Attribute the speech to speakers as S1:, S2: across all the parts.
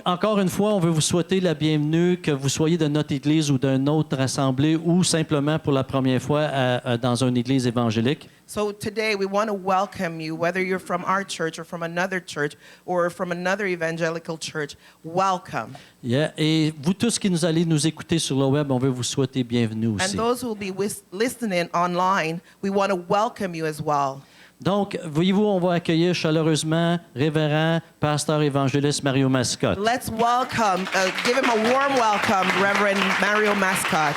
S1: Encore une fois, on veut vous souhaiter la bienvenue, que vous soyez de notre Église ou d'une autre assemblée ou simplement pour la première fois dans une Église évangélique.
S2: So today we want to welcome you, whether you're from our church or from another church or from another evangelical church. Welcome.
S1: Yeah. Et vous tous qui nous allez nous écouter sur le web, on veut vous souhaiter bienvenue aussi.
S2: And those who will be listening online, we want to welcome you as well.
S1: Donc, voyez-vous, on va accueillir chaleureusement révérend, pasteur évangéliste Mario Mascotte.
S2: Let's welcome, give him a warm welcome, Reverend Mario Mascotte.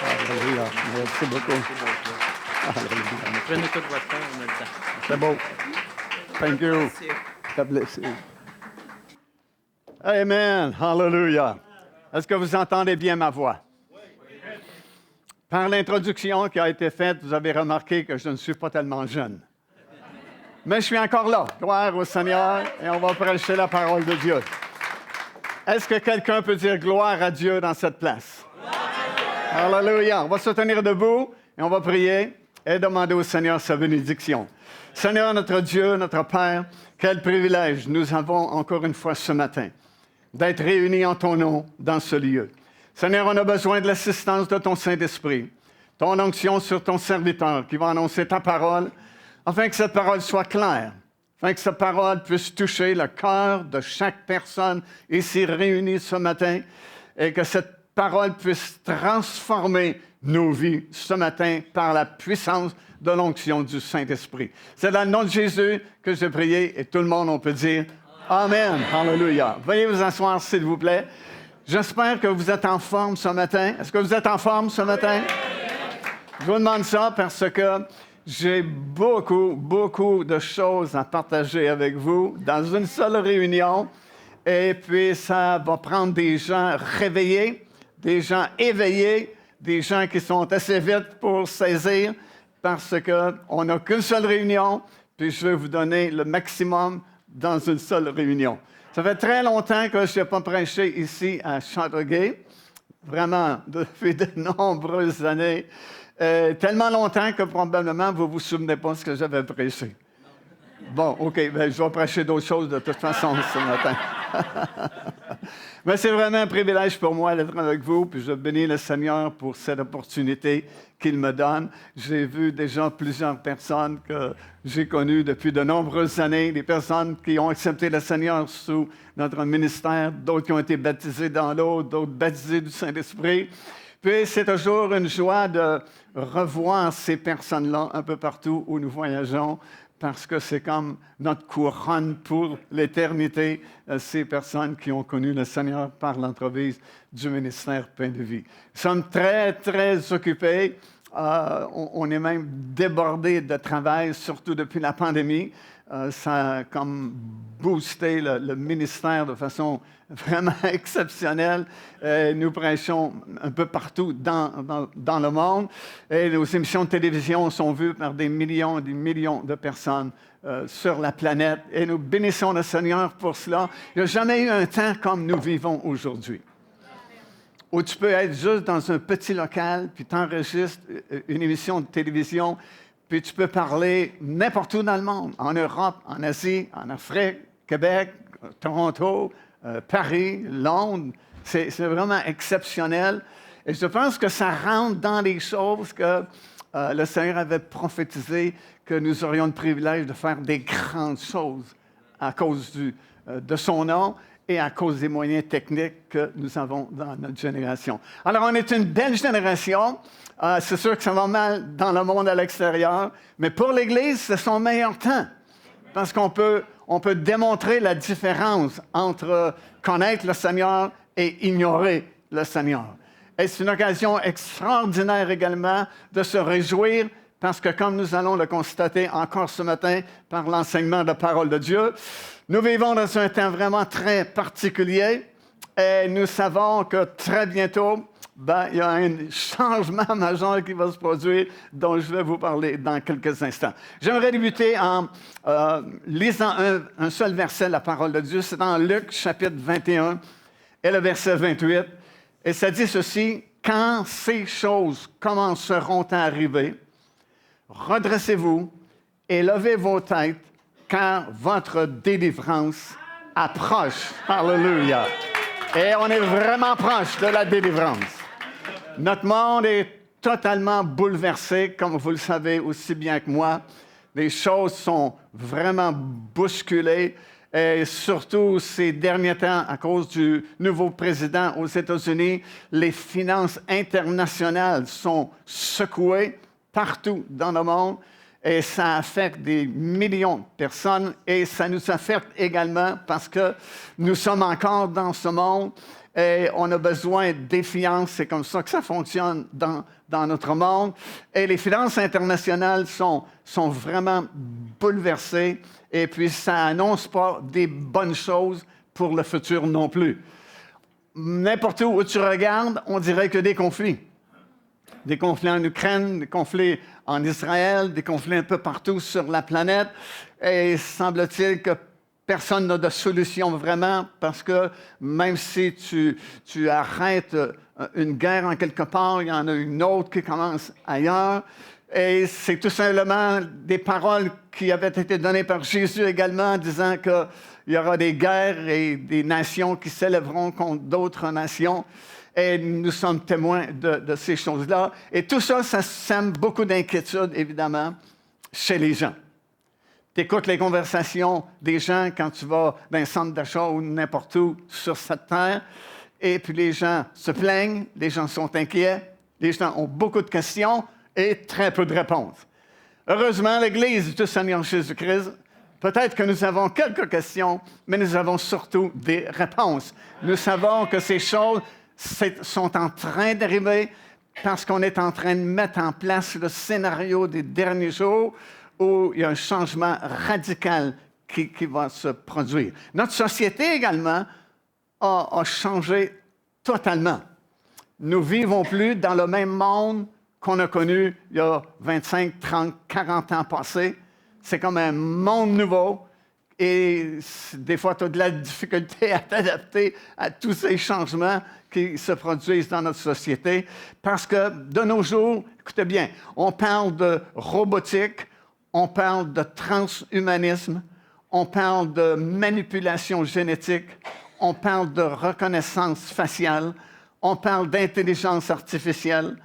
S3: Alléluia. Merci beaucoup.
S1: Prenez tout votre temps, on a le temps.
S3: C'est beau. Thank you. God bless you. Amen. Hallelujah. Est-ce que vous entendez bien ma voix? Par l'introduction qui a été faite, vous avez remarqué que je ne suis pas tellement jeune. Mais je suis encore là. Gloire au Seigneur et on va prêcher la parole de Dieu. Est-ce que quelqu'un peut dire gloire à Dieu dans cette place? Alléluia. On va se tenir debout et on va prier et demander au Seigneur sa bénédiction. Seigneur, notre Dieu, notre Père, quel privilège nous avons encore une fois ce matin d'être réunis en ton nom dans ce lieu. Seigneur, on a besoin de l'assistance de ton Saint-Esprit, ton onction sur ton serviteur qui va annoncer ta parole, afin que cette parole soit claire, afin que cette parole puisse toucher le cœur de chaque personne ici réunie ce matin et que cette parole puisse transformer nos vies ce matin par la puissance de l'onction du Saint-Esprit. C'est dans le nom de Jésus que j'ai prié et tout le monde, on peut dire Amen. Hallelujah. Veuillez vous asseoir, s'il vous plaît. J'espère que vous êtes en forme ce matin. Est-ce que vous êtes en forme ce matin? Je vous demande ça parce que j'ai beaucoup de choses à partager avec vous dans une seule réunion. Et puis, ça va prendre des gens réveillés, des gens éveillés, des gens qui sont assez vite pour saisir parce qu'on n'a qu'une seule réunion, puis je vais vous donner le maximum dans une seule réunion. Ça fait très longtemps que je n'ai pas prêché ici à Châteauguay, vraiment depuis de nombreuses années. Tellement longtemps que probablement vous ne vous souvenez pas de ce que j'avais prêché. Bon, OK, bien, je vais prêcher d'autres choses de toute façon ce matin. Mais c'est vraiment un privilège pour moi d'être avec vous, puis je bénis le Seigneur pour cette opportunité qu'il me donne. J'ai vu déjà plusieurs personnes que j'ai connues depuis de nombreuses années, des personnes qui ont accepté le Seigneur sous notre ministère, d'autres qui ont été baptisés dans l'eau, d'autres baptisés du Saint-Esprit. Puis c'est toujours une joie de revoir ces personnes-là un peu partout où nous voyageons, parce que c'est comme notre couronne pour l'éternité, ces personnes qui ont connu le Seigneur par l'entremise du ministère Pain de Vie. Nous sommes très occupés. On est même débordés de travail, surtout depuis la pandémie. Ça a comme boosté le ministère de façon vraiment exceptionnelle. Nous prêchons un peu partout dans le monde. Et nos émissions de télévision sont vues par des millions et des millions de personnes sur la planète. Et nous bénissons le Seigneur pour cela. Il n'y a jamais eu un temps comme nous vivons aujourd'hui, où tu peux être juste dans un petit local, puis tu enregistres une émission de télévision, puis tu peux parler n'importe où dans le monde, en Europe, en Asie, en Afrique, Québec, Toronto, Paris, Londres. C'est vraiment exceptionnel. Et je pense que ça rentre dans les choses que le Seigneur avait prophétisé, que nous aurions le privilège de faire des grandes choses à cause de son nom et à cause des moyens techniques que nous avons dans notre génération. Alors, on est une belle génération. C'est sûr que ça va mal dans le monde à l'extérieur, mais pour l'Église, c'est son meilleur temps. Parce qu'on peut démontrer la différence entre connaître le Seigneur et ignorer le Seigneur. Et c'est une occasion extraordinaire également de se réjouir parce que, comme nous allons le constater encore ce matin par l'enseignement de la parole de Dieu, nous vivons dans un temps vraiment très particulier et nous savons que très bientôt, il y a un changement majeur qui va se produire dont je vais vous parler dans quelques instants. J'aimerais débuter en lisant un seul verset de la parole de Dieu. C'est dans Luc, chapitre 21, et le verset 28. Et ça dit ceci: « Quand ces choses commenceront à arriver, redressez-vous et levez vos têtes, car votre délivrance approche. Alléluia. Et on est vraiment proche de la délivrance. Notre monde est totalement bouleversé, comme vous le savez aussi bien que moi. Les choses sont vraiment bousculées. Et surtout ces derniers temps, à cause du nouveau président aux États-Unis, les finances internationales sont secouées partout dans le monde et ça affecte des millions de personnes et ça nous affecte également parce que nous sommes encore dans ce monde et on a besoin de défiance. C'est comme ça que ça fonctionne dans notre monde. Et les finances internationales sont vraiment bouleversées. Et puis, ça n'annonce pas des bonnes choses pour le futur non plus. N'importe où tu regardes, on dirait que des conflits. Des conflits en Ukraine, des conflits en Israël, des conflits un peu partout sur la planète. Et semble-t-il que personne n'a de solution vraiment, parce que même si tu arrêtes une guerre en quelque part, il y en a une autre qui commence ailleurs. Et c'est tout simplement des paroles qui avaient été données par Jésus également, disant qu'il y aura des guerres et des nations qui s'élèveront contre d'autres nations. Et nous sommes témoins de ces choses-là. Et tout ça, ça sème beaucoup d'inquiétude, évidemment, chez les gens. Tu écoutes les conversations des gens quand tu vas dans un centre d'achat ou n'importe où sur cette terre, et puis les gens se plaignent, les gens sont inquiets, les gens ont beaucoup de questions et très peu de réponses. Heureusement, l'Église du Seigneur Jésus-Christ, peut-être que nous avons quelques questions, mais nous avons surtout des réponses. Nous savons que ces choses sont en train d'arriver parce qu'on est en train de mettre en place le scénario des derniers jours où il y a un changement radical qui va se produire. Notre société également a changé totalement. Nous ne vivons plus dans le même monde qu'on a connu il y a 25, 30, 40 ans passés. C'est comme un monde nouveau et des fois, tu as de la difficulté à t'adapter à tous ces changements qui se produisent dans notre société parce que de nos jours, écoutez bien, on parle de robotique, on parle de transhumanisme, on parle de manipulation génétique, on parle de reconnaissance faciale, on parle d'intelligence artificielle,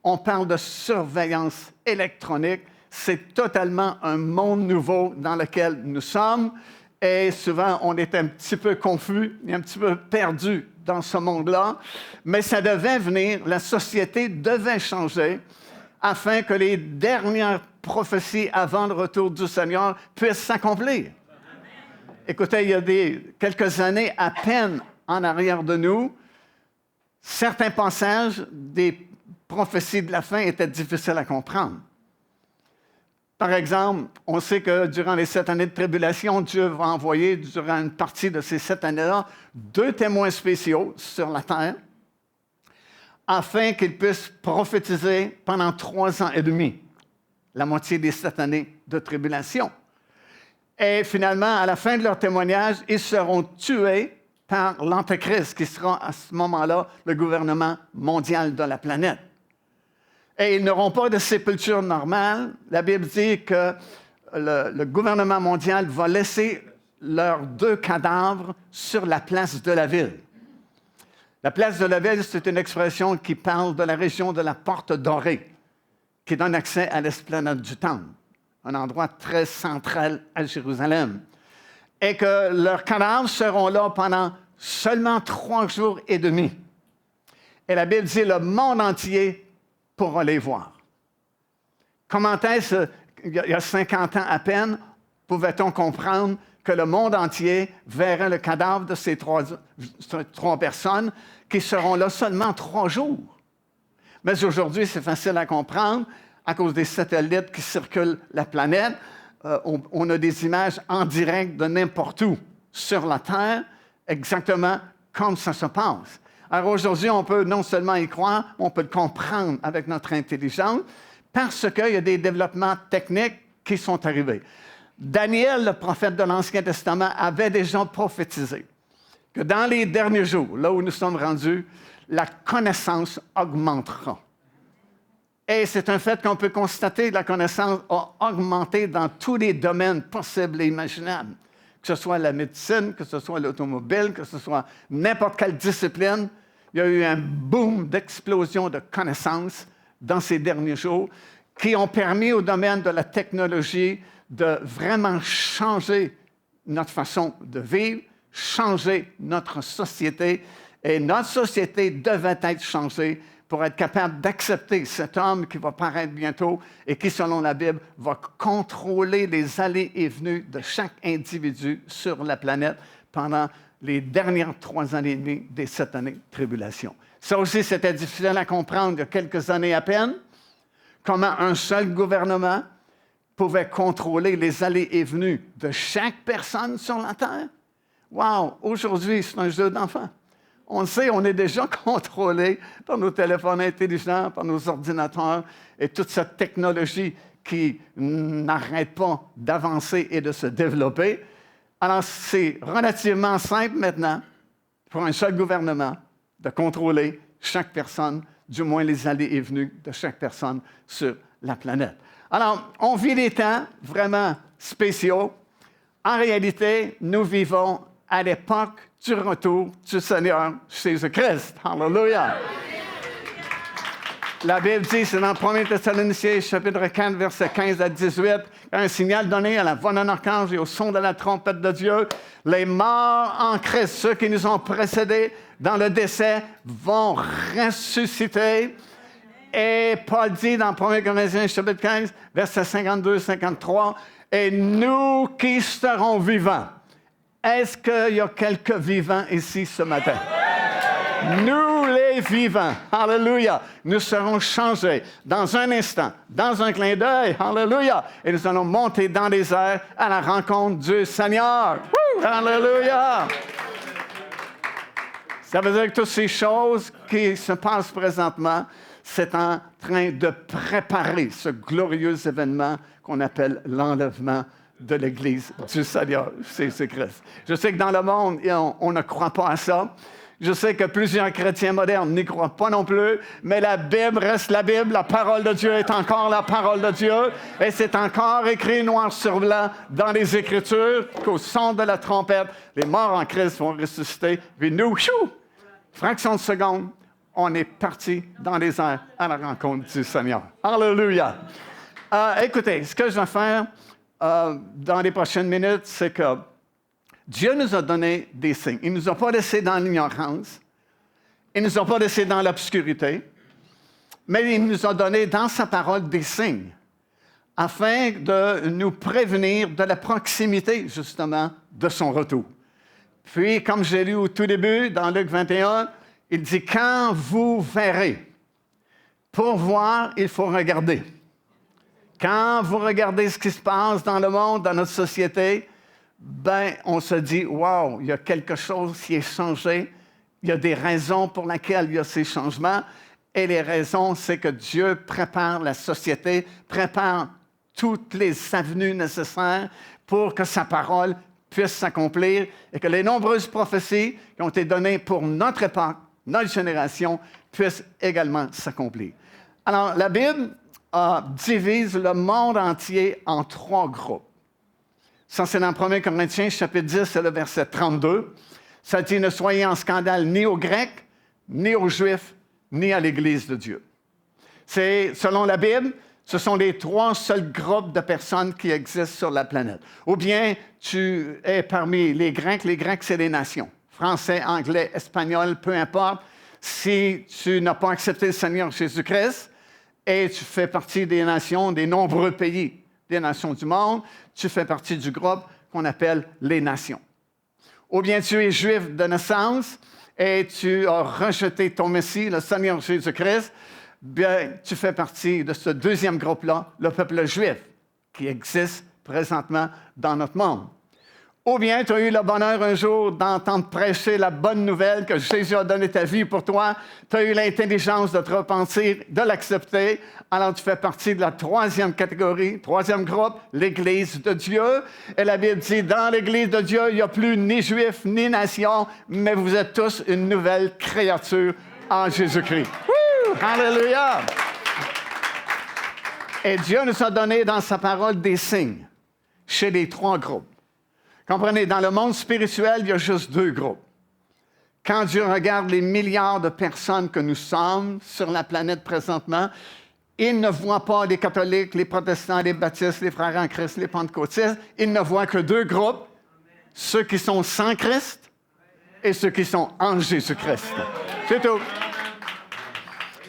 S3: on parle de surveillance électronique. C'est totalement un monde nouveau dans lequel nous sommes et souvent on est un petit peu confus et un petit peu perdu dans ce monde-là, mais ça devait venir, la société devait changer afin que les dernières prophéties avant le retour du Seigneur puissent s'accomplir. Écoutez, il y a quelques années à peine en arrière de nous, certains passages des prophéties de la fin étaient difficiles à comprendre. Par exemple, on sait que durant les 7 années de tribulation, Dieu va envoyer, durant une partie de ces 7 années-là, 2 témoins spéciaux sur la terre afin qu'ils puissent prophétiser pendant 3 ans et demi, la moitié des 7 années de tribulation. Et finalement, à la fin de leur témoignage, ils seront tués par l'Antéchrist, qui sera à ce moment-là le gouvernement mondial de la planète. Et ils n'auront pas de sépulture normale. La Bible dit que le gouvernement mondial va laisser leurs 2 cadavres sur la place de la ville. La place de la ville, c'est une expression qui parle de la région de la Porte Dorée, qui donne accès à l'esplanade du Temple, un endroit très central à Jérusalem. Et que leurs cadavres seront là pendant seulement 3 jours et demi. Et la Bible dit le monde entier pourra les voir. Comment est-ce, il y a 50 ans à peine, pouvait-on comprendre que le monde entier verrait le cadavre de ces 3 personnes qui seront là seulement 3 jours? Mais aujourd'hui, c'est facile à comprendre à cause des satellites qui circulent la planète. On a des images en direct de n'importe où sur la Terre, exactement comme ça se passe. Alors aujourd'hui, on peut non seulement y croire, on peut le comprendre avec notre intelligence parce qu'il y a des développements techniques qui sont arrivés. Daniel, le prophète de l'Ancien Testament, avait déjà prophétisé que dans les derniers jours, là où nous sommes rendus, la connaissance augmentera. Et c'est un fait qu'on peut constater, la connaissance a augmenté dans tous les domaines possibles et imaginables. que ce soit la médecine, que ce soit l'automobile, que ce soit n'importe quelle discipline. Il y a eu un boom d'explosion de connaissances dans ces derniers jours qui ont permis au domaine de la technologie de vraiment changer notre façon de vivre, changer notre société. Et notre société devait être changée pour être capable d'accepter cet homme qui va paraître bientôt et qui, selon la Bible, va contrôler les allées et venues de chaque individu sur la planète pendant les dernières 3 années et demie des 7 années de tribulation. Ça aussi, c'était difficile à comprendre il y a quelques années à peine, comment un seul gouvernement pouvait contrôler les allées et venues de chaque personne sur la Terre. Wow! Aujourd'hui, c'est un jeu d'enfant. On le sait, on est déjà contrôlé par nos téléphones intelligents, par nos ordinateurs et toute cette technologie qui n'arrête pas d'avancer et de se développer. Alors, c'est relativement simple maintenant pour un seul gouvernement de contrôler chaque personne, du moins les allées et venues de chaque personne sur la planète. Alors, on vit des temps vraiment spéciaux. En réalité, nous vivons à l'époque du retour du Seigneur Jésus-Christ. Hallelujah! La Bible dit, c'est dans 1 Thessaloniciens, chapitre 4, versets 15 à 18, un signal donné à la voix d'un archange et au son de la trompette de Dieu, les morts en Christ, ceux qui nous ont précédés dans le décès, vont ressusciter. Et Paul dit dans 1 Corinthiens, chapitre 15, versets 52-53, et nous qui serons vivants. Est-ce qu'il y a quelques vivants ici ce matin? Nous les vivants, alléluia, nous serons changés dans un instant, dans un clin d'œil, alléluia, et nous allons monter dans les airs à la rencontre du Seigneur. Woo! Alléluia! Ça veut dire que toutes ces choses qui se passent présentement, c'est en train de préparer ce glorieux événement qu'on appelle l'enlèvement de l'Église du Seigneur Jésus-Christ. Je sais que dans le monde, on ne croit pas à ça. Je sais que plusieurs chrétiens modernes n'y croient pas non plus, mais la Bible reste la Bible. La parole de Dieu est encore la parole de Dieu. Et c'est encore écrit noir sur blanc dans les Écritures qu'au son de la trompette, les morts en Christ vont ressusciter. Puis nous, fraction de seconde, on est parti dans les airs à la rencontre du Seigneur. Alléluia! Écoutez, ce que je vais faire dans les prochaines minutes, c'est que Dieu nous a donné des signes. Il ne nous a pas laissés dans l'ignorance. Il ne nous a pas laissés dans l'obscurité. Mais il nous a donné dans sa parole des signes afin de nous prévenir de la proximité, justement, de son retour. Puis, comme j'ai lu au tout début, dans Luc 21, il dit « Quand vous verrez, pour voir, il faut regarder. » Quand vous regardez ce qui se passe dans le monde, dans notre société, ben, on se dit, wow, il y a quelque chose qui est changé. Il y a des raisons pour lesquelles il y a ces changements. Et les raisons, c'est que Dieu prépare la société, prépare toutes les avenues nécessaires pour que sa parole puisse s'accomplir et que les nombreuses prophéties qui ont été données pour notre époque, notre génération, puissent également s'accomplir. Alors, la Bible divise le monde entier en 3 groupes. Ça, c'est dans 1 Corinthiens, chapitre 10, c'est le verset 32. Ça dit, ne soyez en scandale ni aux Grecs, ni aux Juifs, ni à l'Église de Dieu. C'est, selon la Bible, ce sont les 3 seuls groupes de personnes qui existent sur la planète. Ou bien tu es parmi les Grecs c'est les nations. Français, anglais, espagnol, peu importe. Si tu n'as pas accepté le Seigneur Jésus-Christ et tu fais partie des nations, des nombreux pays, des nations du monde, tu fais partie du groupe qu'on appelle les nations. Ou bien tu es juif de naissance et tu as rejeté ton Messie, le Seigneur Jésus-Christ, bien, tu fais partie de ce deuxième groupe-là, le peuple juif, qui existe présentement dans notre monde. Ou bien tu as eu le bonheur un jour d'entendre prêcher la bonne nouvelle que Jésus a donné ta vie pour toi. Tu as eu l'intelligence de te repentir, de l'accepter. Alors tu fais partie de la 3e catégorie, 3e groupe, l'Église de Dieu. Et la Bible dit, dans l'Église de Dieu, il n'y a plus ni juifs, ni nation, mais vous êtes tous une nouvelle créature en Jésus-Christ. Woo! Alléluia! Et Dieu nous a donné dans sa parole des signes chez les 3 groupes. Comprenez, dans le monde spirituel, il y a juste deux groupes. Quand Dieu regarde les milliards de personnes que nous sommes sur la planète présentement, il ne voit pas les catholiques, les protestants, les baptistes, les frères en Christ, les pentecôtistes. Il ne voit que deux groupes, ceux qui sont sans Christ et ceux qui sont en Jésus-Christ. C'est tout.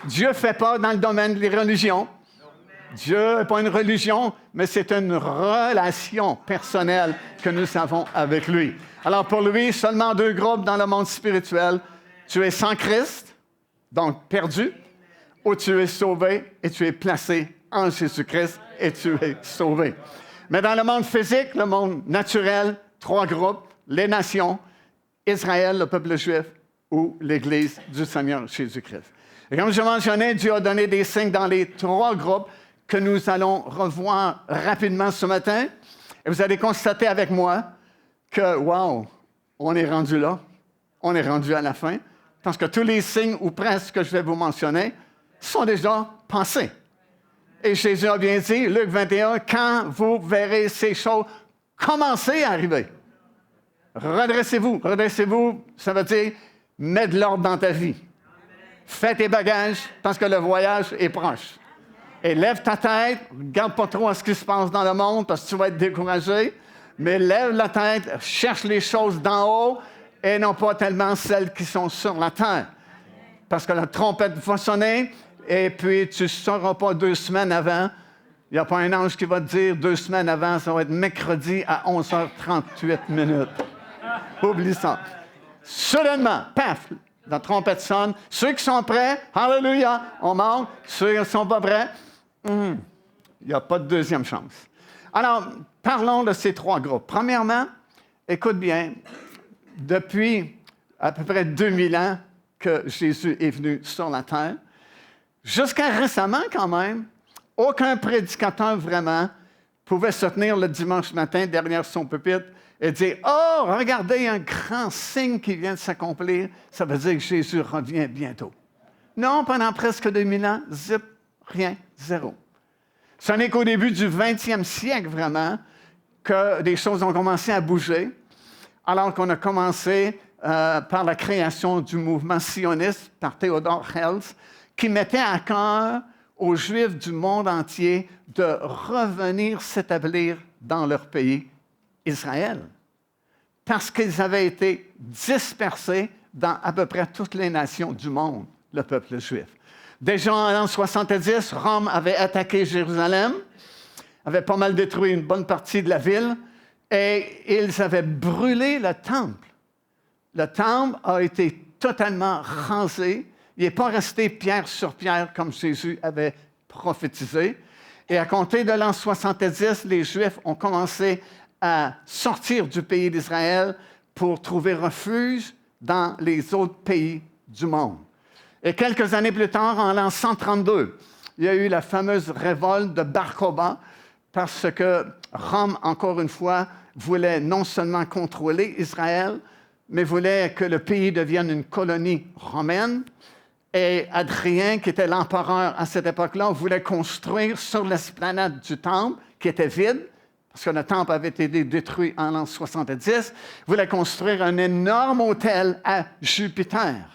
S3: Dieu ne fait pas dans le domaine des religions. Dieu n'est pas une religion, mais c'est une relation personnelle que nous avons avec lui. Alors pour lui, seulement deux groupes dans le monde spirituel. Tu es sans Christ, donc perdu, ou tu es sauvé et tu es placé en Jésus-Christ et tu es sauvé. Mais dans le monde physique, le monde naturel, trois groupes, les nations, Israël, le peuple juif, ou l'Église du Seigneur Jésus-Christ. Et comme je mentionnais, Dieu a donné des signes dans les trois groupes que nous allons revoir rapidement ce matin. Et vous allez constater avec moi que, wow, on est rendu là. On est rendu à la fin. Parce que tous les signes, ou presque, que je vais vous mentionner, sont déjà passés. Et Jésus a bien dit, Luc 21, quand vous verrez ces choses commencer à arriver, redressez-vous. Redressez-vous, ça veut dire mettre de l'ordre dans ta vie. Fais tes bagages parce que le voyage est proche. Et lève ta tête, regarde pas trop à ce qui se passe dans le monde parce que tu vas être découragé, mais lève la tête, cherche les choses d'en haut et non pas tellement celles qui sont sur la terre. Parce que la trompette va sonner et puis tu ne sauras pas 2 semaines avant. Il n'y a pas un ange qui va te dire 2 semaines avant, ça va être mercredi à 11h38. Oublie ça. Soudainement, paf, la trompette sonne. Ceux qui sont prêts, alléluia, on monte. Ceux qui ne sont pas prêts, il n'y a pas de deuxième chance. Alors, parlons de ces trois groupes. Premièrement, écoute bien, depuis à peu près 2000 ans que Jésus est venu sur la terre, jusqu'à récemment quand même, aucun prédicateur vraiment pouvait se tenir le dimanche matin derrière son pupitre et dire « Oh, regardez un grand signe qui vient de s'accomplir, ça veut dire que Jésus revient bientôt. » Non, pendant presque 2000 ans, zip, rien, zéro. Ce n'est qu'au début du 20e siècle, vraiment, que des choses ont commencé à bouger, alors qu'on a commencé par la création du mouvement sioniste par Theodore Herzl, qui mettait à cœur aux Juifs du monde entier de revenir s'établir dans leur pays, Israël, parce qu'ils avaient été dispersés dans à peu près toutes les nations du monde, le peuple juif. Déjà en l'an 70, Rome avait attaqué Jérusalem, avait pas mal détruit une bonne partie de la ville, et ils avaient brûlé le temple. Le temple a été totalement rasé. Il n'est pas resté pierre sur pierre comme Jésus avait prophétisé. Et à compter de l'an 70, les Juifs ont commencé à sortir du pays d'Israël pour trouver refuge dans les autres pays du monde. Et quelques années plus tard, en l'an 132, il y a eu la fameuse révolte de Bar Kokhba parce que Rome, encore une fois, voulait non seulement contrôler Israël, mais voulait que le pays devienne une colonie romaine. Et Adrien, qui était l'empereur à cette époque-là, voulait construire sur l'esplanade du temple, qui était vide, parce que le temple avait été détruit en l'an 70, voulait construire un énorme autel à Jupiter.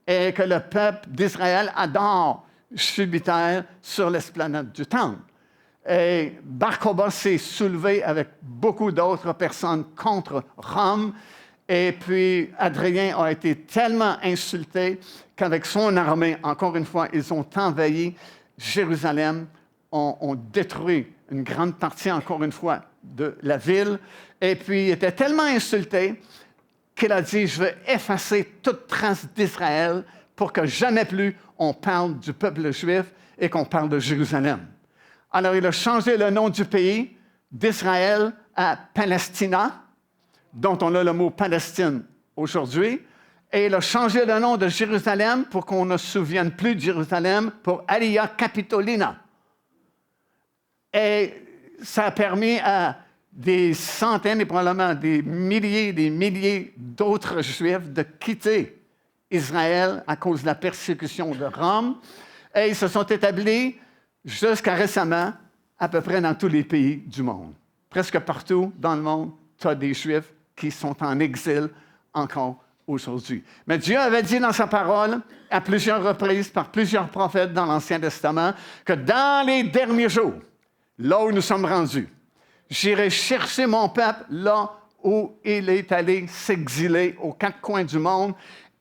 S3: Et que le peuple d'Israël adore Jupiter sur l'esplanade du temple. Et Bar Kokhba s'est soulevé avec beaucoup d'autres personnes contre Rome. Et puis, Adrien a été tellement insulté qu'avec son armée, encore une fois, ils ont envahi Jérusalem, ont détruit une grande partie, encore une fois, de la ville. Et puis, il était tellement insulté qu'il a dit « Je vais effacer toute trace d'Israël pour que jamais plus on parle du peuple juif et qu'on parle de Jérusalem. » Alors, il a changé le nom du pays d'Israël à Palestina, dont on a le mot Palestine aujourd'hui, et il a changé le nom de Jérusalem pour qu'on ne se souvienne plus de Jérusalem, pour Aliyah Capitolina. Et ça a permis à des centaines et probablement des milliers d'autres Juifs de quitter Israël à cause de la persécution de Rome, et ils se sont établis jusqu'à récemment à peu près dans tous les pays du monde. Presque partout dans le monde, tu as des Juifs qui sont en exil encore aujourd'hui. Mais Dieu avait dit dans sa parole, à plusieurs reprises, par plusieurs prophètes dans l'Ancien Testament, que dans les derniers jours, là où nous sommes rendus, j'irai chercher mon peuple là où il est allé s'exiler aux quatre coins du monde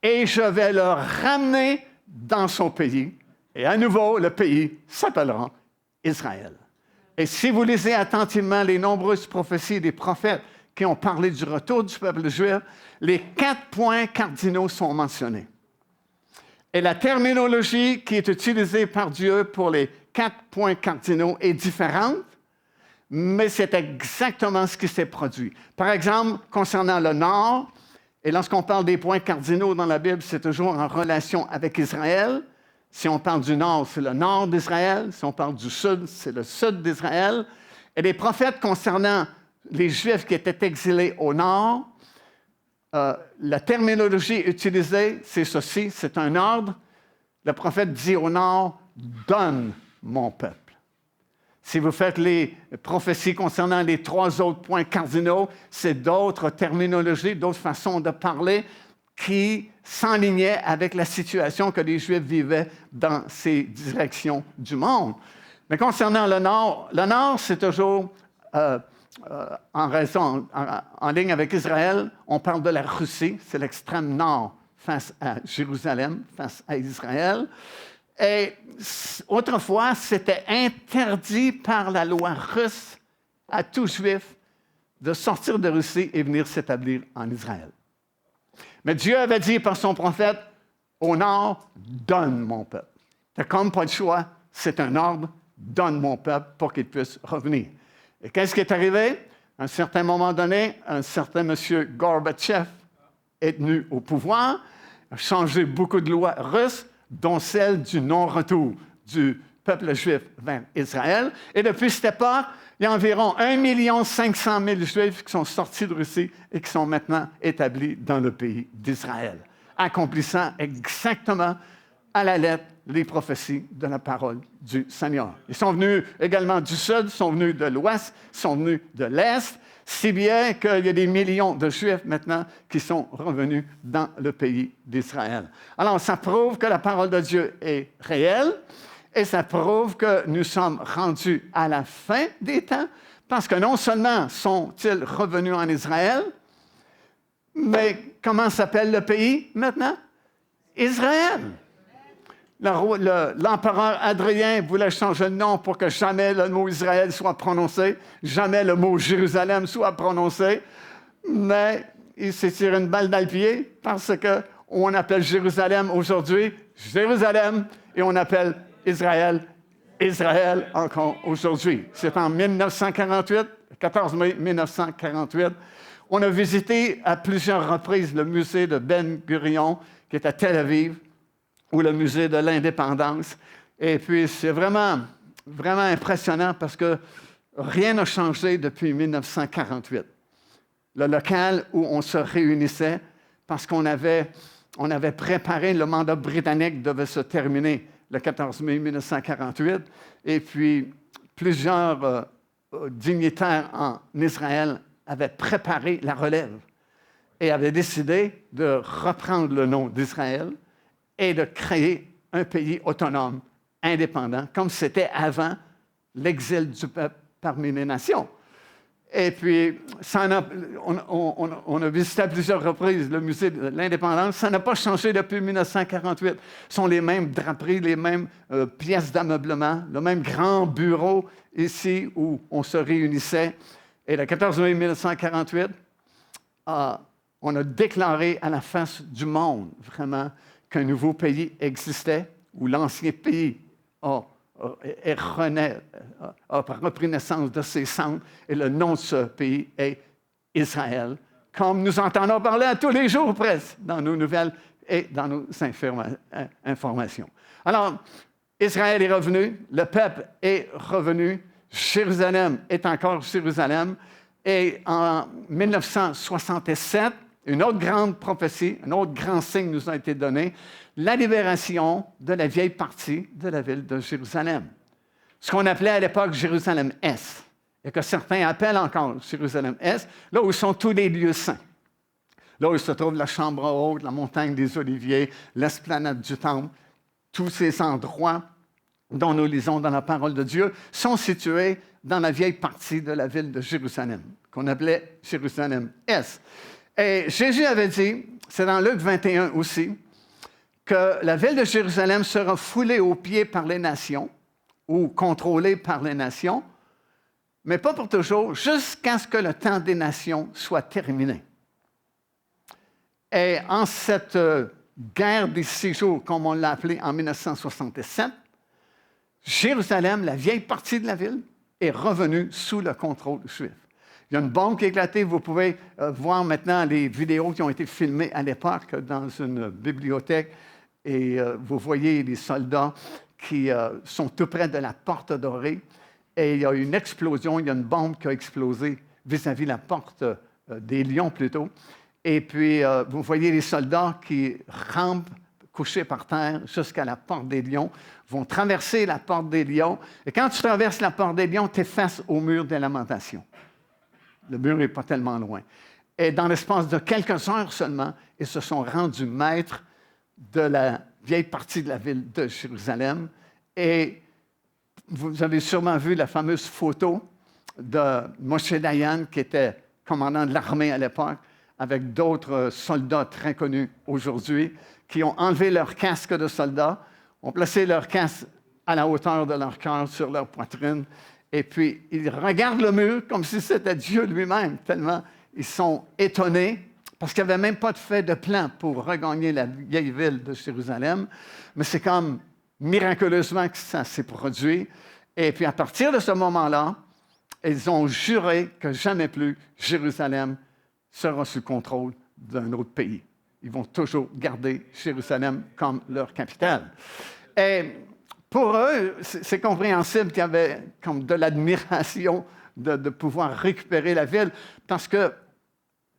S3: et je vais le ramener dans son pays. Et à nouveau, le pays s'appellera Israël. Et si vous lisez attentivement les nombreuses prophéties des prophètes qui ont parlé du retour du peuple juif, les 4 points cardinaux sont mentionnés. Et la terminologie qui est utilisée par Dieu pour les 4 points cardinaux est différente, mais c'est exactement ce qui s'est produit. Par exemple, concernant le Nord, et lorsqu'on parle des points cardinaux dans la Bible, c'est toujours en relation avec Israël. Si on parle du Nord, c'est le Nord d'Israël. Si on parle du Sud, c'est le Sud d'Israël. Et les prophètes concernant les Juifs qui étaient exilés au Nord, la terminologie utilisée, c'est ceci, c'est un ordre. Le prophète dit au Nord, « Donne mon peuple ». Si vous faites les prophéties concernant les 3 autres points cardinaux, c'est d'autres terminologies, d'autres façons de parler qui s'enlignaient avec la situation que les Juifs vivaient dans ces directions du monde. Mais concernant le Nord, c'est toujours en ligne avec Israël. On parle de la Russie, c'est l'extrême nord face à Jérusalem, face à Israël. Et autrefois, c'était interdit par la loi russe à tout Juif de sortir de Russie et venir s'établir en Israël. Mais Dieu avait dit par son prophète, au nord, donne mon peuple. Tu n'as comme pas de choix, c'est un ordre, donne mon peuple pour qu'il puisse revenir. Et qu'est-ce qui est arrivé? À un certain moment donné, un certain monsieur Gorbatchev est venu au pouvoir, a changé beaucoup de lois russes, dont celle du non-retour du peuple juif vers Israël. Et depuis cette époque, il y a environ 1 500 000 Juifs qui sont sortis de Russie et qui sont maintenant établis dans le pays d'Israël, accomplissant exactement à la lettre les prophéties de la parole du Seigneur. Ils sont venus également du Sud, sont venus de l'Ouest, sont venus de l'Est, si bien qu'il y a des millions de Juifs maintenant qui sont revenus dans le pays d'Israël. Alors, ça prouve que la parole de Dieu est réelle et ça prouve que nous sommes rendus à la fin des temps parce que non seulement sont-ils revenus en Israël, mais comment s'appelle le pays maintenant? Israël. L'empereur Adrien voulait changer de nom pour que jamais le mot Israël soit prononcé, jamais le mot Jérusalem soit prononcé, mais il s'est tiré une balle dans le pied parce qu'on appelle Jérusalem aujourd'hui Jérusalem et on appelle Israël Israël encore aujourd'hui. C'est en 1948, 14 mai 1948. On a visité à plusieurs reprises le musée de Ben Gurion qui est à Tel Aviv, ou le musée de l'Indépendance. Et puis, c'est vraiment, vraiment impressionnant parce que rien n'a changé depuis 1948. Le local où on se réunissait, parce qu'on avait préparé, le mandat britannique devait se terminer le 14 mai 1948, et puis plusieurs dignitaires en Israël avaient préparé la relève et avaient décidé de reprendre le nom d'Israël et de créer un pays autonome, indépendant, comme c'était avant l'exil du peuple parmi les nations. Et puis, on a visité à plusieurs reprises le musée de l'Indépendance. Ça n'a pas changé depuis 1948. Ce sont les mêmes draperies, les mêmes pièces d'ameublement, le même grand bureau ici où on se réunissait. Et le 14 mai 1948, on a déclaré à la face du monde, vraiment, qu'un nouveau pays existait, où l'ancien pays a repris naissance de ses cendres, et le nom de ce pays est Israël, comme nous entendons parler à tous les jours presque, dans nos nouvelles et dans nos informations. Alors, Israël est revenu, le peuple est revenu, Jérusalem est encore Jérusalem, et en 1967, une autre grande prophétie, un autre grand signe nous a été donné, la libération de la vieille partie de la ville de Jérusalem. Ce qu'on appelait à l'époque Jérusalem-Est. et que certains appellent encore Jérusalem-Est, là où sont tous les lieux saints. Là où se trouve la chambre haute, la montagne des Oliviers, l'esplanade du Temple, tous ces endroits dont nous lisons dans la parole de Dieu sont situés dans la vieille partie de la ville de Jérusalem, qu'on appelait Jérusalem-Est. Et Jésus avait dit, c'est dans Luc 21 aussi, que la ville de Jérusalem sera foulée aux pieds par les nations ou contrôlée par les nations, mais pas pour toujours, jusqu'à ce que le temps des nations soit terminé. Et en cette guerre des 6 jours, comme on l'a appelée en 1967, Jérusalem, la vieille partie de la ville, est revenue sous le contrôle juif. Il y a une bombe qui a éclaté. Vous pouvez voir maintenant les vidéos qui ont été filmées à l'époque dans une bibliothèque. Et vous voyez les soldats qui sont tout près de la porte dorée. Et il y a une explosion, il y a une bombe qui a explosé vis-à-vis la porte des lions plutôt. Et puis, vous voyez les soldats qui rampent couchés par terre jusqu'à la porte des lions, vont traverser la porte des lions. Et quand tu traverses la porte des lions, tu es face au mur des lamentations. Le mur n'est pas tellement loin. Et dans l'espace de quelques heures seulement, ils se sont rendus maîtres de la vieille partie de la ville de Jérusalem. Et vous avez sûrement vu la fameuse photo de Moshe Dayan, qui était commandant de l'armée à l'époque, avec d'autres soldats très connus aujourd'hui, qui ont enlevé leur casque de soldats, ont placé leur casque à la hauteur de leur cœur sur leur poitrine, et puis ils regardent le mur comme si c'était Dieu lui-même, tellement ils sont étonnés, parce qu'il n'y avait même pas de fait de plan pour regagner la vieille ville de Jérusalem, mais c'est comme miraculeusement que ça s'est produit. Et puis à partir de ce moment-là, ils ont juré que jamais plus Jérusalem sera sous contrôle d'un autre pays. Ils vont toujours garder Jérusalem comme leur capitale. Et pour eux, c'est compréhensible qu'il y avait comme de l'admiration de pouvoir récupérer la ville, parce que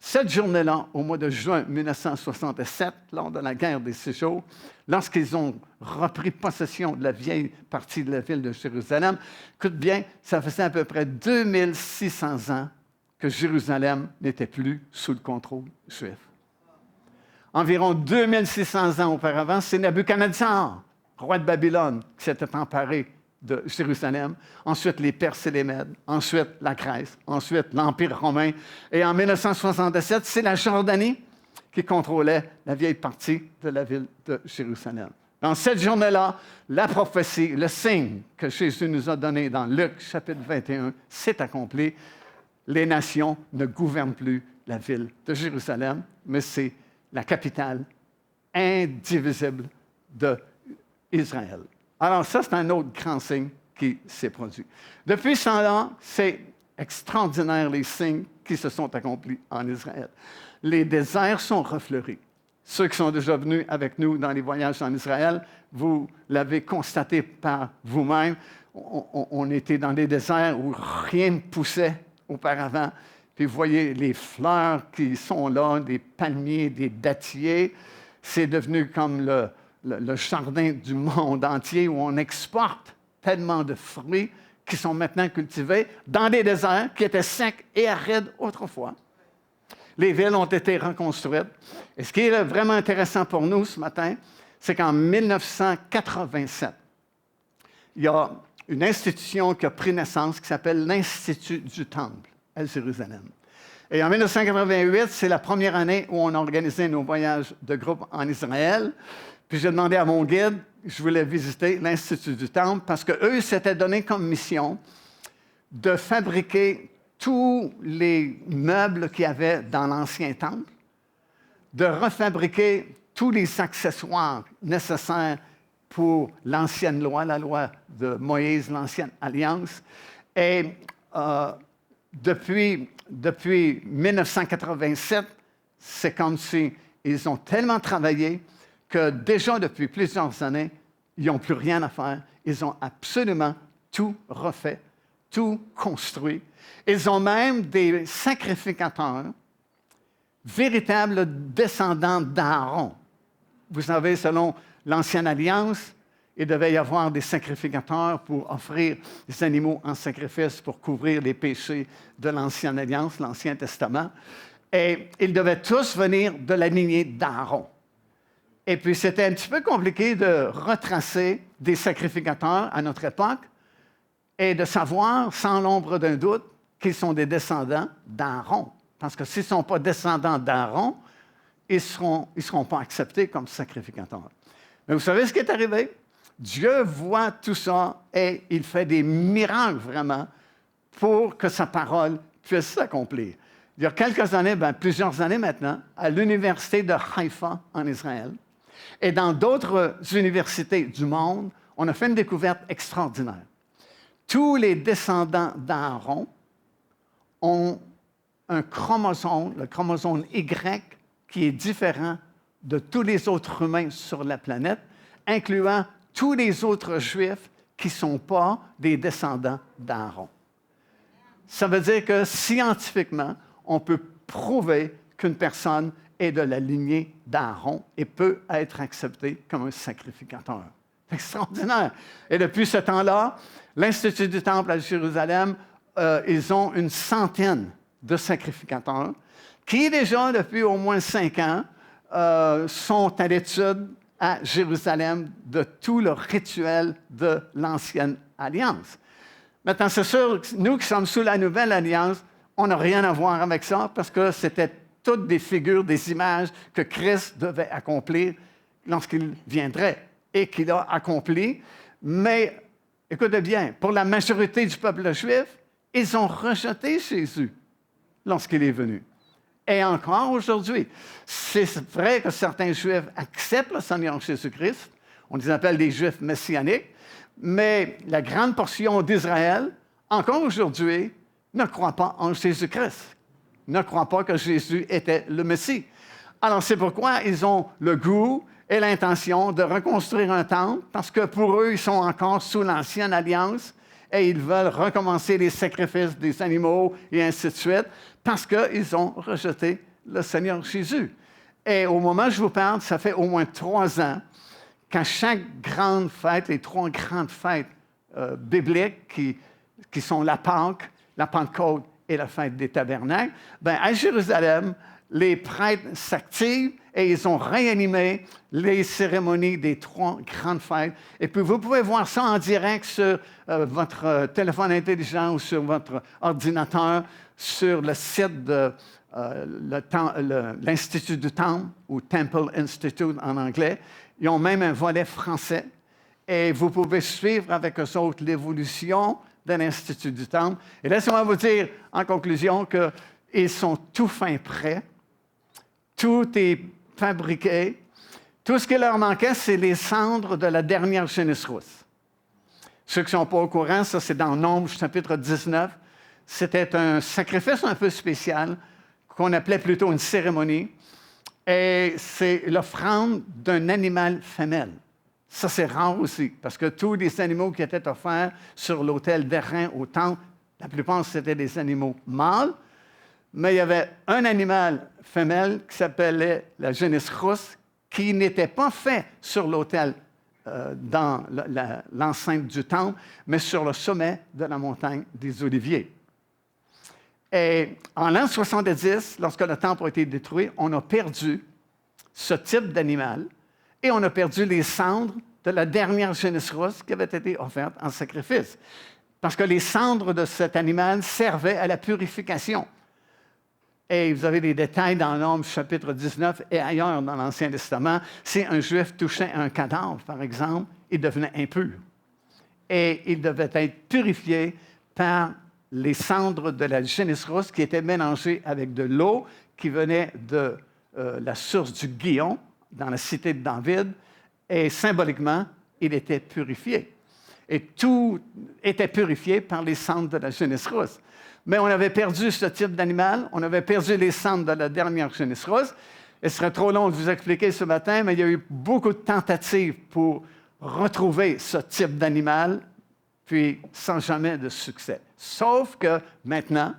S3: cette journée-là, au mois de juin 1967, lors de la guerre des 6 jours, lorsqu'ils ont repris possession de la vieille partie de la ville de Jérusalem, écoute bien, ça faisait à peu près 2600 ans que Jérusalem n'était plus sous le contrôle juif. Environ 2600 ans auparavant, c'est Nabuchodonosor, roi de Babylone, qui s'était emparé de Jérusalem. Ensuite, les Perses et les Mèdes. Ensuite, la Grèce. Ensuite, l'Empire romain. Et en 1967, c'est la Jordanie qui contrôlait la vieille partie de la ville de Jérusalem. Dans cette journée-là, la prophétie, le signe que Jésus nous a donné dans Luc, chapitre 21, s'est accompli. Les nations ne gouvernent plus la ville de Jérusalem, mais c'est la capitale indivisible d'Israël. Alors ça, c'est un autre grand signe qui s'est produit. Depuis ce temps-là, c'est extraordinaire les signes qui se sont accomplis en Israël. Les déserts sont refleuris. Ceux qui sont déjà venus avec nous dans les voyages en Israël, vous l'avez constaté par vous-même. On était dans des déserts où rien ne poussait auparavant. Puis vous voyez les fleurs qui sont là, des palmiers, des dattiers. C'est devenu comme le jardin du monde entier où on exporte tellement de fruits qui sont maintenant cultivés dans des déserts qui étaient secs et arides autrefois. Les villes ont été reconstruites. Et ce qui est vraiment intéressant pour nous ce matin, c'est qu'en 1987, il y a une institution qui a pris naissance qui s'appelle l'Institut du Temple à Jérusalem. Et en 1988, c'est la première année où on a organisé nos voyages de groupe en Israël. Puis j'ai demandé à mon guide, je voulais visiter l'Institut du Temple parce qu'eux s'étaient donné comme mission de fabriquer tous les meubles qu'il y avait dans l'ancien temple, de refabriquer tous les accessoires nécessaires pour l'ancienne loi, la loi de Moïse, l'ancienne alliance. Et depuis 1987, c'est comme si ils ont tellement travaillé que déjà depuis plusieurs années, ils n'ont plus rien à faire. Ils ont absolument tout refait, tout construit. Ils ont même des sacrificateurs, véritables descendants d'Aaron. Vous savez, selon l'Ancienne Alliance, il devait y avoir des sacrificateurs pour offrir des animaux en sacrifice pour couvrir les péchés de l'Ancienne Alliance, l'Ancien Testament. Et ils devaient tous venir de la lignée d'Aaron. Et puis, c'était un petit peu compliqué de retracer des sacrificateurs à notre époque et de savoir, sans l'ombre d'un doute, qu'ils sont des descendants d'Aaron. Parce que s'ils ne sont pas descendants d'Aaron, ils ne seront pas acceptés comme sacrificateurs. Mais vous savez ce qui est arrivé? Dieu voit tout ça et il fait des miracles vraiment pour que sa parole puisse s'accomplir. Il y a quelques années, plusieurs années maintenant, à l'université de Haïfa en Israël et dans d'autres universités du monde, on a fait une découverte extraordinaire. Tous les descendants d'Aaron ont un chromosome, le chromosome Y, qui est différent de tous les autres humains sur la planète, incluant tous les autres Juifs qui ne sont pas des descendants d'Aaron. Ça veut dire que scientifiquement, on peut prouver qu'une personne est de la lignée d'Aaron et peut être acceptée comme un sacrificateur. C'est extraordinaire. Et depuis ce temps-là, l'Institut du Temple à Jérusalem, ils ont une centaine de sacrificateurs qui, déjà, depuis au moins 5 ans, sont à l'étude à Jérusalem de tout le rituel de l'Ancienne Alliance. Maintenant, c'est sûr, nous qui sommes sous la Nouvelle Alliance, on n'a rien à voir avec ça parce que c'était toutes des figures, des images que Christ devait accomplir lorsqu'il viendrait et qu'il a accompli. Mais, écoutez bien, pour la majorité du peuple juif, ils ont rejeté Jésus lorsqu'il est venu. Et encore aujourd'hui, c'est vrai que certains Juifs acceptent le Seigneur Jésus-Christ. On les appelle des Juifs messianiques. Mais la grande portion d'Israël, encore aujourd'hui, ne croit pas en Jésus-Christ. Ne croit pas que Jésus était le Messie. Alors, c'est pourquoi ils ont le goût et l'intention de reconstruire un temple, parce que pour eux, ils sont encore sous l'Ancienne Alliance et ils veulent recommencer les sacrifices des animaux et ainsi de suite, parce qu'ils ont rejeté le Seigneur Jésus. Et au moment où je vous parle, ça fait au moins 3 ans qu'à chaque grande fête, les 3 grandes fêtes bibliques qui sont la Pâque, la Pentecôte et la fête des Tabernacles, à Jérusalem, les prêtres s'activent et ils ont réanimé les cérémonies des 3 grandes fêtes. Et puis, vous pouvez voir ça en direct sur votre téléphone intelligent ou sur votre ordinateur, sur le site de l'Institut du Temple, ou Temple Institute en anglais. Ils ont même un volet français. Et vous pouvez suivre avec eux autres l'évolution de l'Institut du Temple. Et laissez-moi vous dire, en conclusion, qu'ils sont tout fin prêts. Tout est fabriqué. Tout ce qui leur manquait, c'est les cendres de la dernière génisse rousse. Ceux qui ne sont pas au courant, ça, c'est dans Nombres, chapitre 19. C'était un sacrifice un peu spécial qu'on appelait plutôt une cérémonie. Et c'est l'offrande d'un animal femelle. Ça, c'est rare aussi, parce que tous les animaux qui étaient offerts sur l'autel d'airain au temple, la plupart, c'était des animaux mâles. Mais il y avait un animal femelle qui s'appelait la génisse rousse, qui n'était pas fait sur l'autel dans l'enceinte du temple, mais sur le sommet de la montagne des Oliviers. Et en l'an 70, lorsque le temple a été détruit, on a perdu ce type d'animal et on a perdu les cendres de la dernière génisse rousse qui avait été offerte en sacrifice. Parce que les cendres de cet animal servaient à la purification. Et vous avez des détails dans Nombres chapitre 19 et ailleurs dans l'Ancien Testament. Si un Juif touchait un cadavre, par exemple, il devenait impur. Et il devait être purifié par les cendres de la génisse rousse qui étaient mélangées avec de l'eau qui venait de la source du Guillon, dans la cité de David. Et symboliquement, il était purifié. Et tout était purifié par les cendres de la génisse rousse. Mais on avait perdu ce type d'animal, on avait perdu les cendres de la dernière génisse rousse. Et ce serait trop long de vous expliquer ce matin, mais il y a eu beaucoup de tentatives pour retrouver ce type d'animal, puis sans jamais de succès. Sauf que maintenant,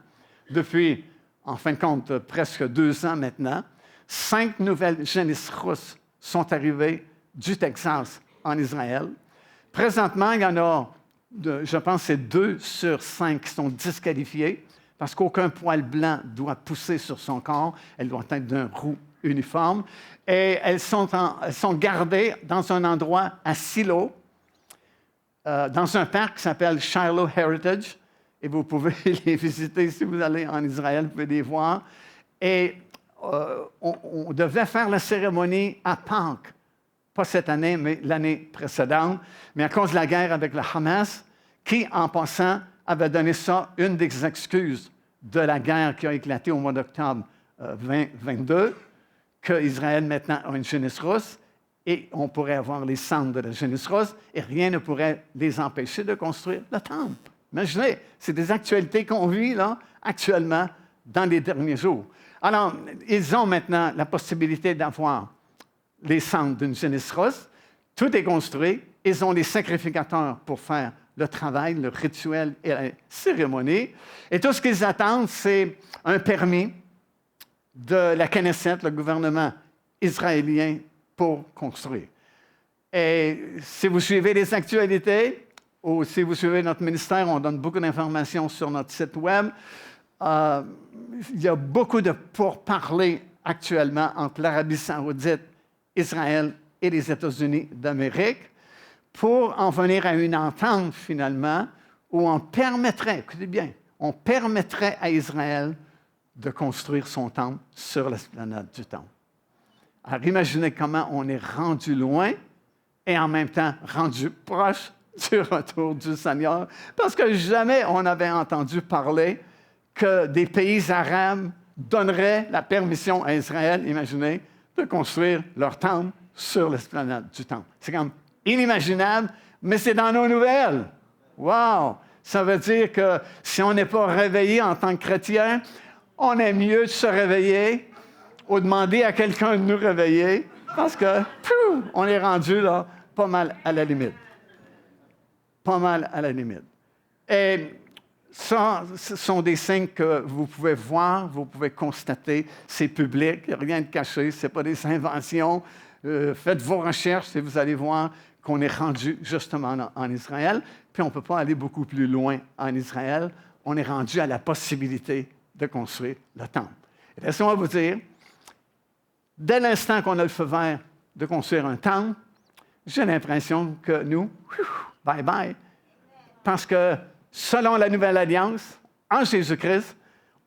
S3: depuis, en fin de compte, presque 2 ans maintenant, 5 nouvelles génisses rousses sont arrivées du Texas en Israël. Présentement, il y en a, je pense, c'est 2 sur 5 qui sont disqualifiés parce qu'aucun poil blanc doit pousser sur son corps. Elle doit être d'un roux uniforme. Et elles sont gardées dans un endroit à Silo, dans un parc qui s'appelle Shiloh Heritage. Et vous pouvez les visiter si vous allez en Israël, vous pouvez les voir. Et on devait faire la cérémonie à Pâques. Pas cette année, mais l'année précédente. Mais à cause de la guerre avec le Hamas, qui, en passant, avait donné ça une des excuses de la guerre qui a éclaté au mois d'octobre 2022, qu'Israël maintenant a une jeunesse russe, et on pourrait avoir les cendres de la jeunesse russe, et rien ne pourrait les empêcher de construire le temple. Imaginez, c'est des actualités qu'on vit là, actuellement dans les derniers jours. Alors, ils ont maintenant la possibilité d'avoir les cendres d'une jeunesse russe. Tout est construit. Ils ont les sacrificateurs pour faire le travail, le rituel et la cérémonie. Et tout ce qu'ils attendent, c'est un permis de la Knesset, le gouvernement israélien, pour construire. Et si vous suivez les actualités, ou si vous suivez notre ministère, on donne beaucoup d'informations sur notre site Web. Il y a beaucoup de pourparlers actuellement entre l'Arabie saoudite, Israël et les États-Unis d'Amérique pour en venir à une entente, finalement, où on permettrait, écoutez bien, on permettrait à Israël de construire son temple sur l'esplanade du temple. Alors, imaginez comment on est rendu loin et en même temps rendu proche du retour du Seigneur, parce que jamais on avait entendu parler que des pays arabes donneraient la permission à Israël, imaginez, de construire leur temple sur l'esplanade du temple. C'est comme inimaginable, mais c'est dans nos nouvelles. Wow! Ça veut dire que si on n'est pas réveillé en tant que chrétien, on est mieux de se réveiller ou demander à quelqu'un de nous réveiller, parce que on est rendu là pas mal à la limite. Pas mal à la limite. Et ça, ce sont des signes que vous pouvez voir, vous pouvez constater. C'est public, il n'y a rien de caché, ce n'est pas des inventions. Faites vos recherches et vous allez voir qu'on est rendu justement en Israël. Puis on ne peut pas aller beaucoup plus loin en Israël. On est rendu à la possibilité de construire le temple. Et laissez-moi vous dire, dès l'instant qu'on a le feu vert de construire un temple, j'ai l'impression que nous, bye-bye, parce que selon la Nouvelle Alliance, en Jésus-Christ,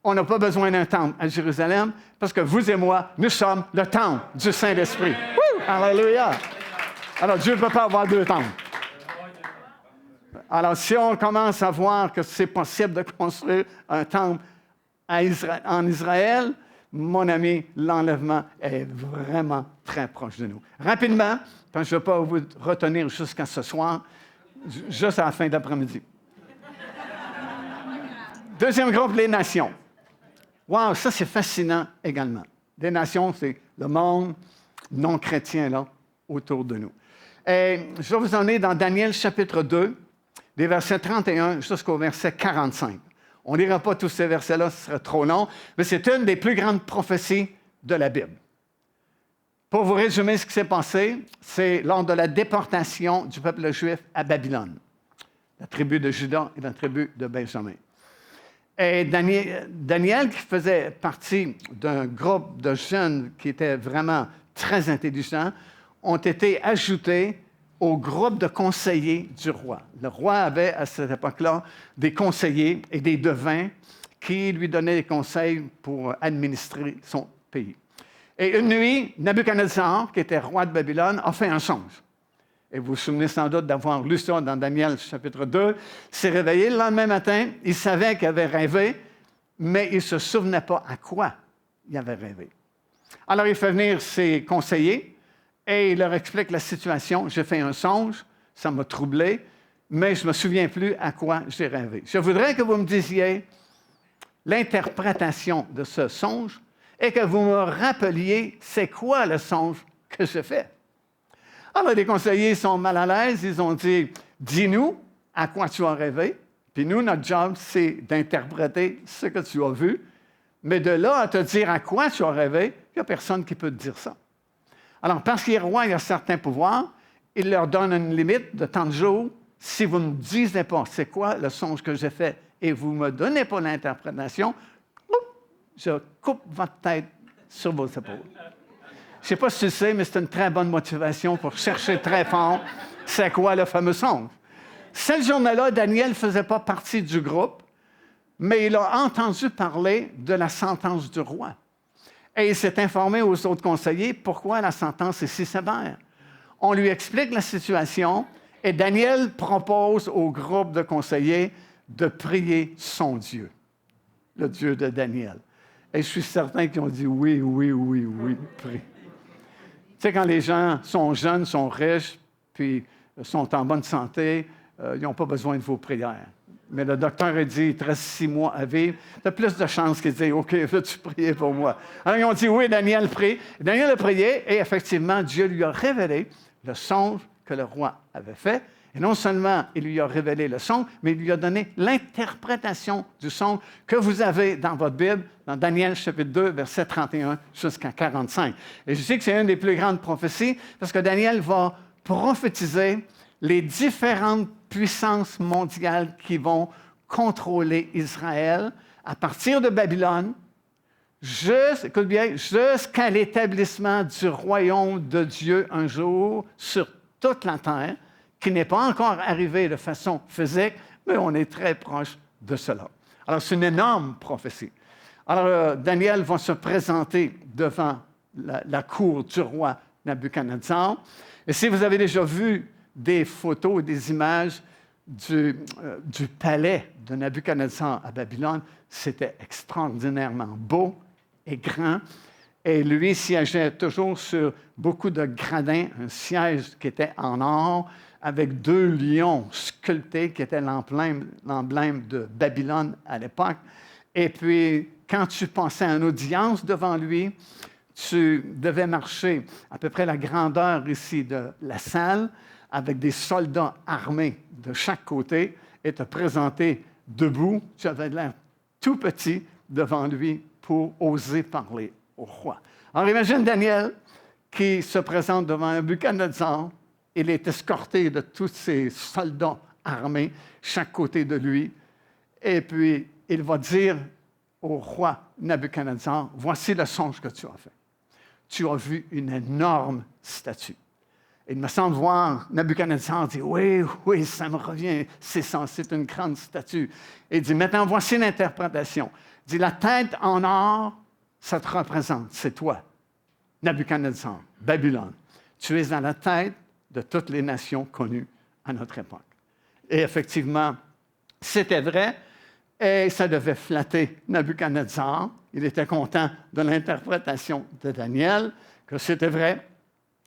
S3: on n'a pas besoin d'un temple à Jérusalem, parce que vous et moi, nous sommes le temple du Saint-Esprit. Alléluia! Alors, Dieu ne peut pas avoir 2 temples. Alors, si on commence à voir que c'est possible de construire un temple en Israël, mon ami, l'enlèvement est vraiment très proche de nous. Rapidement, parce que je ne vais pas vous retenir jusqu'à ce soir, juste à la fin d'après-midi. Deuxième groupe, les nations. Wow, ça c'est fascinant également. Les nations, c'est le monde non chrétien là, autour de nous. Et je vais vous emmener dans Daniel chapitre 2, des versets 31 jusqu'au verset 45. On ne lira pas tous ces versets-là, ce serait trop long, mais c'est une des plus grandes prophéties de la Bible. Pour vous résumer ce qui s'est passé, c'est lors de la déportation du peuple juif à Babylone, la tribu de Juda et la tribu de Benjamin. Et Daniel, qui faisait partie d'un groupe de jeunes qui étaient vraiment très intelligents, ont été ajoutés au groupe de conseillers du roi. Le roi avait, à cette époque-là, des conseillers et des devins qui lui donnaient des conseils pour administrer son pays. Et une nuit, Nabuchodonosor, qui était roi de Babylone, a fait un songe. Et vous vous souvenez sans doute d'avoir lu ça dans Daniel chapitre 2. Il s'est réveillé le lendemain matin, il savait qu'il avait rêvé, mais il ne se souvenait pas à quoi il avait rêvé. Alors il fait venir ses conseillers et il leur explique la situation. J'ai fait un songe, ça m'a troublé, mais je ne me souviens plus à quoi j'ai rêvé. Je voudrais que vous me disiez l'interprétation de ce songe et que vous me rappeliez c'est quoi le songe que j'ai fait. Alors, les conseillers sont mal à l'aise. Ils ont dit, dis-nous à quoi tu as rêvé. Puis nous, notre job, c'est d'interpréter ce que tu as vu. Mais de là à te dire à quoi tu as rêvé, il n'y a personne qui peut te dire ça. Alors, parce qu'il est roi, il a certains pouvoirs. il leur donne une limite de temps de jours. Si vous ne me disiez pas c'est quoi le songe que j'ai fait et vous ne me donnez pas l'interprétation, je coupe votre tête sur vos épaules. Je ne sais pas si tu le sais, mais c'est une très bonne motivation pour chercher très fort c'est quoi le fameux songe. Cette journée-là, Daniel ne faisait pas partie du groupe, mais il a entendu parler de la sentence du roi. Et il s'est informé aux autres conseillers pourquoi la sentence est si sévère. On lui explique la situation et Daniel propose au groupe de conseillers de prier son Dieu, le Dieu de Daniel. Et je suis certain qu'ils ont dit oui, prie. Tu sais, quand les gens sont jeunes, sont riches, puis sont en bonne santé, ils n'ont pas besoin de vos prières. Mais le docteur a dit, il te reste 6 mois à vivre. Tu as plus de chances qu'ils disent, OK, veux-tu prier pour moi? Alors, ils ont dit, oui, Daniel prie. Daniel a prié et effectivement, Dieu lui a révélé le songe que le roi avait fait. Et non seulement il lui a révélé le songe, mais il lui a donné l'interprétation du songe que vous avez dans votre Bible, dans Daniel chapitre 2, verset 31 jusqu'à 45. Et je sais que c'est une des plus grandes prophéties parce que Daniel va prophétiser les différentes puissances mondiales qui vont contrôler Israël à partir de Babylone, écoute bien, jusqu'à l'établissement du royaume de Dieu un jour sur toute la terre, qui n'est pas encore arrivé de façon physique, mais on est très proche de cela. Alors, c'est une énorme prophétie. Alors, Daniel va se présenter devant la cour du roi Nabuchodonosor. Et si vous avez déjà vu des photos et des images du palais de Nabuchodonosor à Babylone, c'était extraordinairement beau et grand. Et lui siégeait toujours sur beaucoup de gradins, un siège qui était en or, avec 2 lions sculptés, qui étaient l'emblème de Babylone à l'époque. Et puis, quand tu passais à une audience devant lui, tu devais marcher à peu près la grandeur ici de la salle, avec des soldats armés de chaque côté, et te présenter debout. Tu avais l'air tout petit devant lui pour oser parler au roi. Alors, imagine Daniel qui se présente devant Nabuchodonosor. Il est escorté de tous ces soldats armés, chaque côté de lui. Et puis, il va dire au roi Nabuchodonosor, « Voici le songe que tu as fait. Tu as vu une énorme statue. » Il me semble voir Nabuchodonosor dire, « Oui, ça me revient, c'est une grande statue. » Et il dit, « Maintenant, voici l'interprétation. » Il dit, « La tête en or, ça te représente, c'est toi, Nabuchodonosor, Babylone. Tu es à la tête de toutes les nations connues à notre époque. » Et effectivement, c'était vrai, et ça devait flatter Nabuchodonosor. Il était content de l'interprétation de Daniel, que c'était vrai.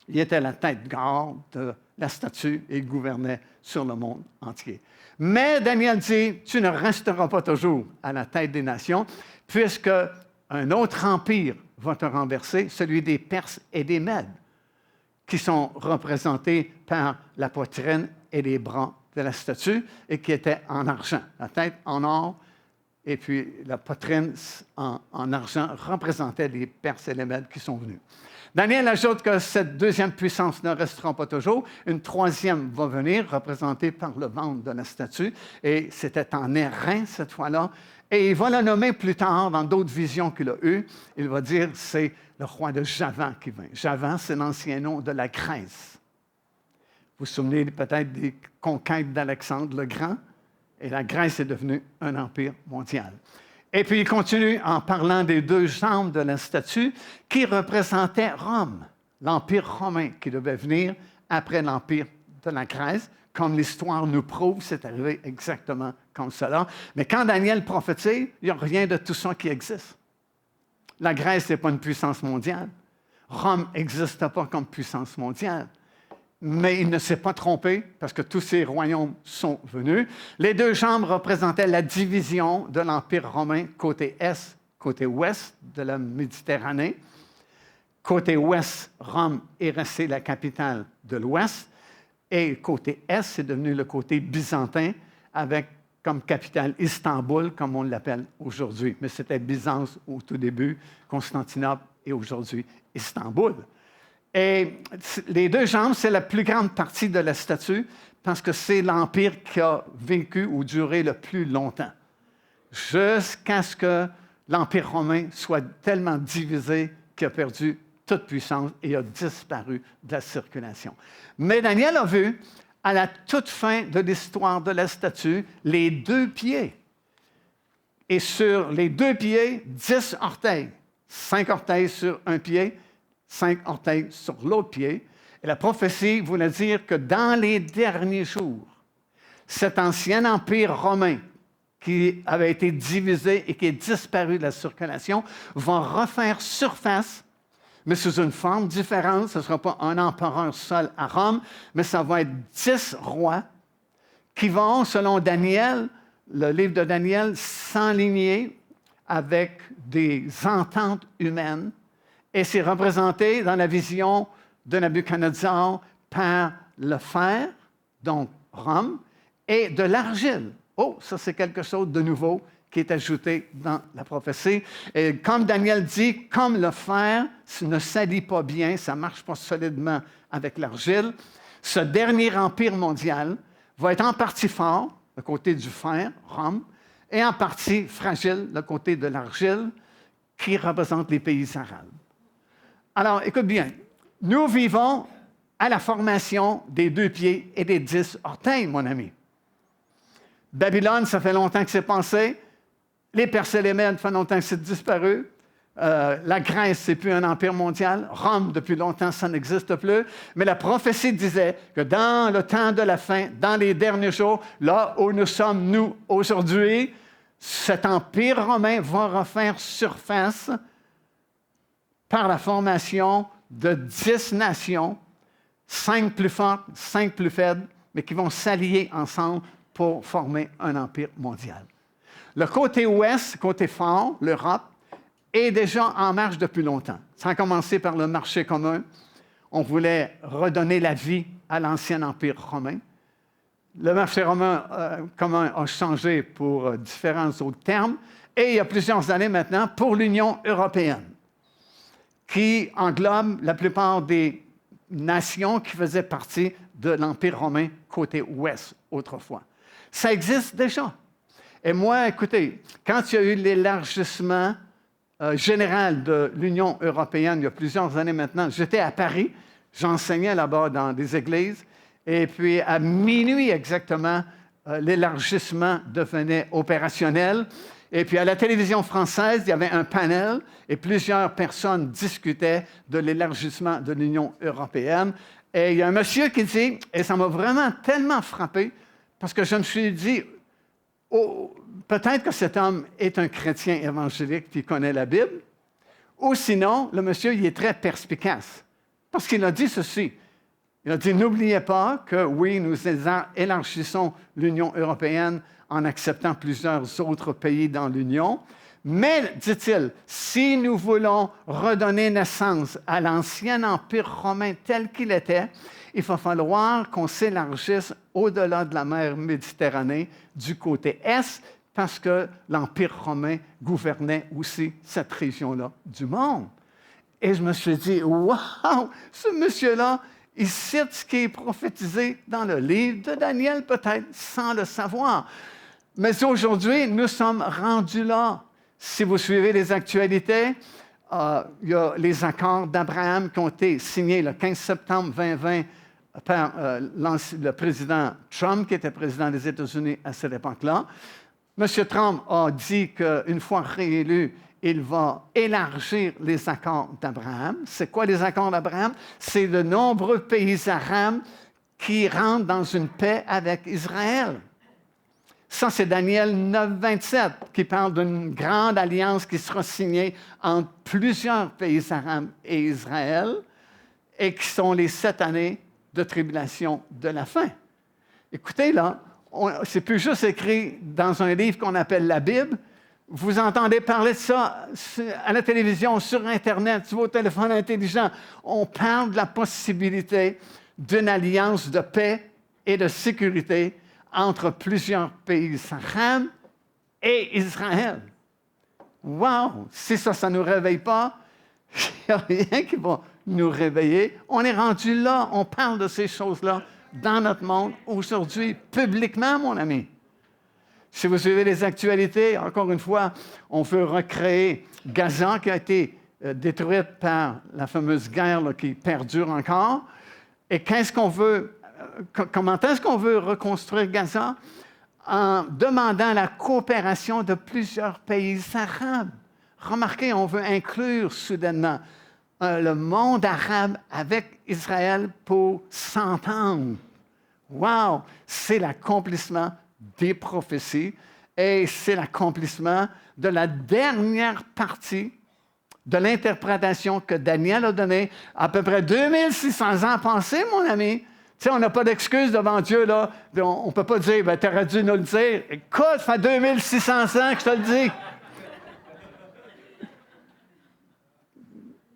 S3: Il était la tête garde de la statue et il gouvernait sur le monde entier. Mais Daniel dit, tu ne resteras pas toujours à la tête des nations, puisque un autre empire va te renverser, celui des Perses et des Mèdes, qui sont représentés par la poitrine et les bras de la statue et qui étaient en argent. La tête en or et puis la poitrine en argent représentait les Perses et les Mèdes qui sont venus. Daniel ajoute que cette deuxième puissance ne restera pas toujours. Une troisième va venir, représentée par le ventre de la statue, et c'était en airain cette fois-là. Et il va le nommer plus tard, dans d'autres visions qu'il a eues. Il va dire, c'est le roi de Javan qui vient. Javan, c'est l'ancien nom de la Grèce. Vous vous souvenez peut-être des conquêtes d'Alexandre le Grand? Et la Grèce est devenue un empire mondial. Et puis, il continue en parlant des 2 jambes de la statue qui représentaient Rome, l'empire romain qui devait venir après l'empire de la Grèce. Comme l'histoire nous prouve, c'est arrivé exactement comme cela. Mais quand Daniel prophétise, il n'y a rien de tout ça qui existe. La Grèce n'est pas une puissance mondiale. Rome n'existe pas comme puissance mondiale. Mais il ne s'est pas trompé parce que tous ces royaumes sont venus. Les 2 jambes représentaient la division de l'Empire romain côté est, côté ouest de la Méditerranée. Côté ouest, Rome est restée la capitale de l'ouest. Et côté est, c'est devenu le côté byzantin avec comme capitale Istanbul, comme on l'appelle aujourd'hui. Mais c'était Byzance au tout début, Constantinople et aujourd'hui Istanbul. Et les deux jambes, c'est la plus grande partie de la statue parce que c'est l'empire qui a vécu ou duré le plus longtemps, jusqu'à ce que l'Empire romain soit tellement divisé qu'il a perdu toute puissance et a disparu de la circulation. Mais Daniel a vu, à la toute fin de l'histoire de la statue, les 2 pieds. Et sur les 2 pieds, 10 orteils. 5 orteils sur un pied, 5 orteils sur l'autre pied. Et la prophétie voulait dire que dans les derniers jours, cet ancien empire romain qui avait été divisé et qui est disparu de la circulation va refaire surface, mais sous une forme différente. Ce ne sera pas un empereur seul à Rome, mais ça va être 10 rois qui vont, selon Daniel, le livre de Daniel, s'enligner avec des ententes humaines. Et c'est représenté dans la vision de Nabuchodonosor par le fer, donc Rome, et de l'argile. Oh, ça c'est quelque chose de nouveau qui est ajouté dans la prophétie. Et comme Daniel dit, comme le fer ne s'allie pas bien, ça ne marche pas solidement avec l'argile, ce dernier empire mondial va être en partie fort, le côté du fer, Rome, et en partie fragile, le côté de l'argile, qui représente les pays arabes. Alors, écoute bien, nous vivons à la formation des 2 pieds et des 10 orteils, mon ami. Babylone, ça fait longtemps que c'est passé. Les Perses et les Mèdes, ça fait longtemps que c'est disparu. La Grèce, c'est plus un empire mondial. Rome, depuis longtemps, ça n'existe plus. Mais la prophétie disait que dans le temps de la fin, dans les derniers jours, là où nous sommes, nous, aujourd'hui, cet empire romain va refaire surface par la formation de 10 nations, 5 plus fortes, 5 plus faibles, mais qui vont s'allier ensemble pour former un empire mondial. Le côté ouest, côté fort, l'Europe, est déjà en marche depuis longtemps. Ça a commencé par le marché commun. On voulait redonner la vie à l'ancien empire romain. Le marché commun a changé pour différents autres termes. Et il y a plusieurs années maintenant, pour l'Union européenne, qui englobe la plupart des nations qui faisaient partie de l'Empire romain côté ouest autrefois. Ça existe déjà. Et moi, écoutez, quand il y a eu l'élargissement général de l'Union européenne il y a plusieurs années maintenant, j'étais à Paris, j'enseignais là-bas dans des églises, et puis à minuit exactement, l'élargissement devenait opérationnel. Et puis à la télévision française, il y avait un panel et plusieurs personnes discutaient de l'élargissement de l'Union européenne. Et il y a un monsieur qui dit, et ça m'a vraiment tellement frappé, parce que je me suis dit, oh, peut-être que cet homme est un chrétien évangélique qui connaît la Bible, ou sinon, le monsieur, il est très perspicace, parce qu'il a dit ceci. Il a dit, n'oubliez pas que oui, nous élargissons l'Union européenne en acceptant plusieurs autres pays dans l'Union, mais, dit-il, si nous voulons redonner naissance à l'ancien empire romain tel qu'il était, il va falloir qu'on s'élargisse au-delà de la mer Méditerranée du côté est, parce que l'Empire romain gouvernait aussi cette région-là du monde. Et je me suis dit, wow, ce monsieur-là, il cite ce qui est prophétisé dans le livre de Daniel, peut-être, sans le savoir. Mais aujourd'hui, nous sommes rendus là. Si vous suivez les actualités, il y a les accords d'Abraham qui ont été signés le 15 septembre 2020 par le président Trump, qui était président des États-Unis à cette époque-là. M. Trump a dit qu'une fois réélu, il va élargir les accords d'Abraham. C'est quoi les accords d'Abraham? C'est de nombreux pays arabes qui rentrent dans une paix avec Israël. Ça, c'est Daniel 9, 27, qui parle d'une grande alliance qui sera signée entre plusieurs pays arabes et Israël, et qui sont les 7 années de tribulation de la fin. Écoutez, là, c'est plus juste écrit dans un livre qu'on appelle la Bible. Vous entendez parler de ça à la télévision, sur Internet, sur vos téléphones intelligents. On parle de la possibilité d'une alliance de paix et de sécurité entre plusieurs pays arabes et Israël. Wow! Si ça ne nous réveille pas, il n'y a rien qui va nous réveiller. On est rendu là, on parle de ces choses-là dans notre monde aujourd'hui, publiquement, mon ami. Si vous suivez les actualités, encore une fois, on veut recréer Gaza qui a été détruite par la fameuse guerre là, qui perdure encore. Et comment est-ce qu'on veut reconstruire Gaza? En demandant la coopération de plusieurs pays arabes. Remarquez, on veut inclure soudainement le monde arabe avec Israël pour s'entendre. Wow! C'est l'accomplissement des prophéties et c'est l'accomplissement de la dernière partie de l'interprétation que Daniel a donnée à peu près 2600 ans passés, mon ami. Tu sais, on n'a pas d'excuse devant Dieu, là. On ne peut pas dire, tu aurais dû nous le dire. Écoute, ça fait 2600 ans que je te le dis.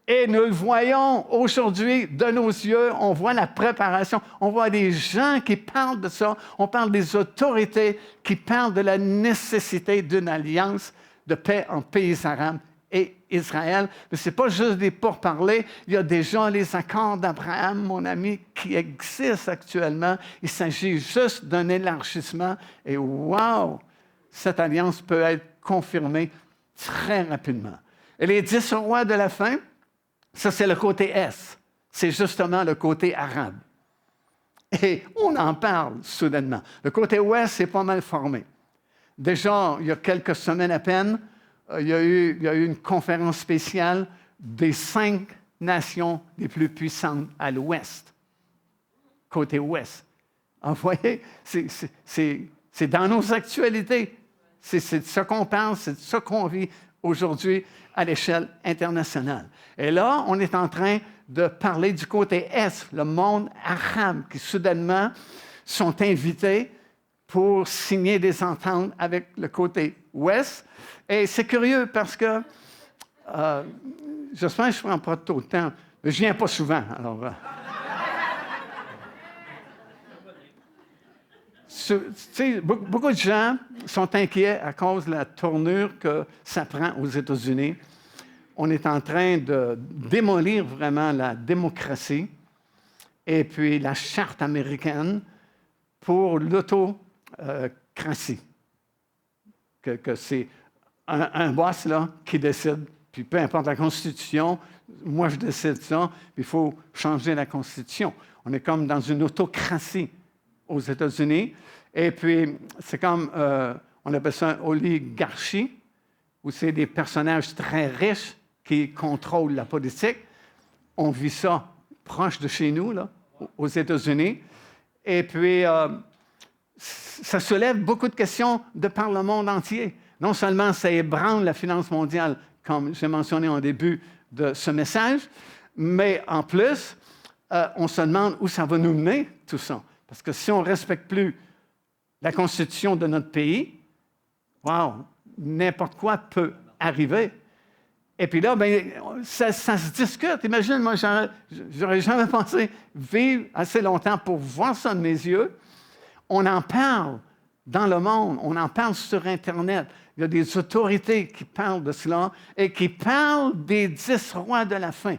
S3: Et nous le voyons aujourd'hui de nos yeux, on voit la préparation, on voit des gens qui parlent de ça, on parle des autorités qui parlent de la nécessité d'une alliance de paix entre pays arabes et Israël. Mais ce n'est pas juste des pourparlers, il y a déjà les accords d'Abraham, mon ami, qui existent actuellement. Il s'agit juste d'un élargissement et wow, cette alliance peut être confirmée très rapidement. Et les 10 rois de la fin, ça, c'est le côté Est. C'est justement le côté arabe. Et on en parle soudainement. Le côté Ouest, c'est pas mal formé. Déjà, il y a quelques semaines à peine, il y a eu une conférence spéciale des 5 nations les plus puissantes à l'Ouest. Côté Ouest. Vous voyez, c'est dans nos actualités. C'est de ça qu'on parle, c'est de ça qu'on vit aujourd'hui à l'échelle internationale. Et là, on est en train de parler du côté Est, le monde arabe, qui soudainement sont invités pour signer des ententes avec le côté Ouest. Et c'est curieux parce que, j'espère que je ne prends pas trop de temps, mais je ne viens pas souvent. Alors, beaucoup de gens sont inquiets à cause de la tournure que ça prend aux États-Unis. On est en train de démolir vraiment la démocratie et puis la charte américaine pour l'autocratie. Que c'est un boss là, qui décide, puis peu importe la Constitution, moi je décide ça, puis il faut changer la Constitution. On est comme dans une autocratie aux États-Unis. Et puis, c'est comme, on appelle ça une oligarchie, où c'est des personnages très riches qui contrôlent la politique. On vit ça proche de chez nous, là, aux États-Unis. Et puis, ça soulève beaucoup de questions de par le monde entier. Non seulement ça ébranle la finance mondiale, comme j'ai mentionné au début de ce message, mais en plus, on se demande où ça va nous mener, tout ça. Parce que si on ne respecte plus la Constitution de notre pays, wow, n'importe quoi peut arriver. Et puis là, bien, ça se discute. Imagine, moi, j'aurais jamais pensé vivre assez longtemps pour voir ça de mes yeux. On en parle dans le monde, on en parle sur Internet. Il y a des autorités qui parlent de cela et qui parlent des 10 rois de la fin.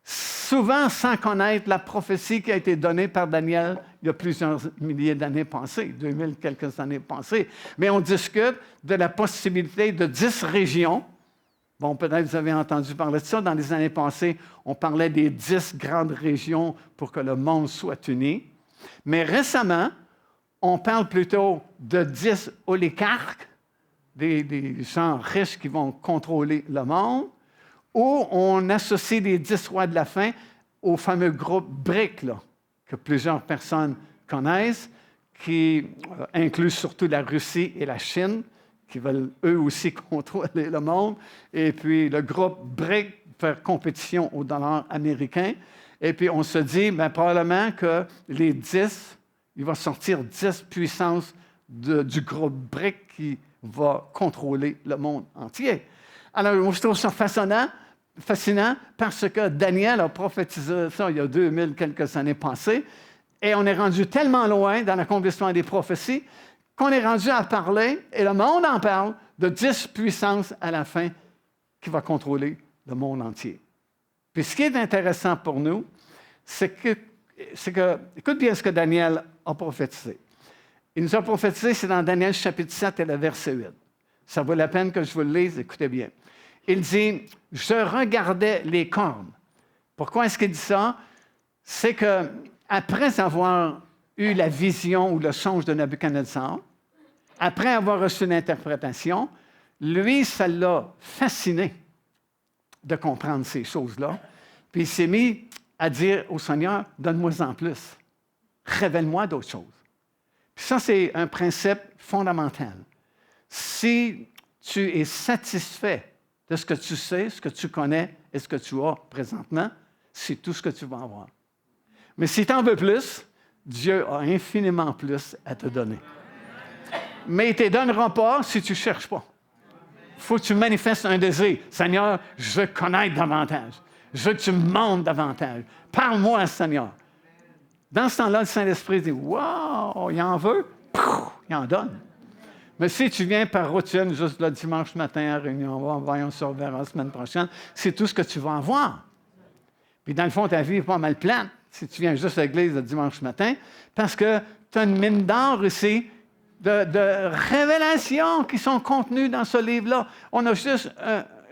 S3: Souvent sans connaître la prophétie qui a été donnée par Daniel il y a plusieurs milliers d'années passées, 2000 quelques années passées. Mais on discute de la possibilité de 10 régions. Bon, peut-être vous avez entendu parler de ça. Dans les années passées, on parlait des 10 grandes régions pour que le monde soit uni. Mais récemment, on parle plutôt de 10 oligarques, des gens riches qui vont contrôler le monde, ou on associe les 10 rois de la fin au fameux groupe BRIC, là, que plusieurs personnes connaissent, qui inclut surtout la Russie et la Chine, qui veulent eux aussi contrôler le monde. Et puis le groupe BRIC faire compétition au dollar américain. Et puis on se dit, bien, probablement que les 10, il va sortir 10 puissances du groupe BRIC qui va contrôler le monde entier. Alors, moi, je trouve ça fascinant parce que Daniel a prophétisé ça il y a 2000 quelques années passées, et on est rendu tellement loin dans l'accomplissement des prophéties qu'on est rendu à parler, et le monde en parle, de 10 puissances à la fin qui va contrôler le monde entier. Puis ce qui est intéressant pour nous, c'est que écoute bien ce que Daniel a prophétisé. Il nous a prophétisé, c'est dans Daniel chapitre 7 et le verset 8. Ça vaut la peine que je vous le lise, écoutez bien. Il dit, « Je regardais les cornes. » Pourquoi est-ce qu'il dit ça? C'est qu'après avoir eu la vision ou le songe de Nabuchodonosor, après avoir reçu l'interprétation, lui, ça l'a fasciné de comprendre ces choses-là. Puis il s'est mis à dire au Seigneur, « Donne-moi-en plus. Révèle-moi d'autres choses. » Puis ça, c'est un principe fondamental. Si tu es satisfait de ce que tu sais, ce que tu connais et ce que tu as présentement, c'est tout ce que tu vas avoir. Mais si tu en veux plus, Dieu a infiniment plus à te donner. Mais il ne te donnera pas si tu ne cherches pas. Il faut que tu manifestes un désir. Seigneur, je veux connaître davantage. Je veux que tu me montres davantage. Parle-moi, Seigneur. Dans ce temps-là, le Saint-Esprit dit, « Wow, il en veut? » Il en donne. Mais si tu viens par routine, juste le dimanche matin à réunion, voyons, on se reverra la semaine prochaine, c'est tout ce que tu vas avoir. Puis dans le fond, ta vie est pas mal plate si tu viens juste à l'église le dimanche matin, parce que tu as une mine d'or ici de révélations qui sont contenues dans ce livre-là. On a juste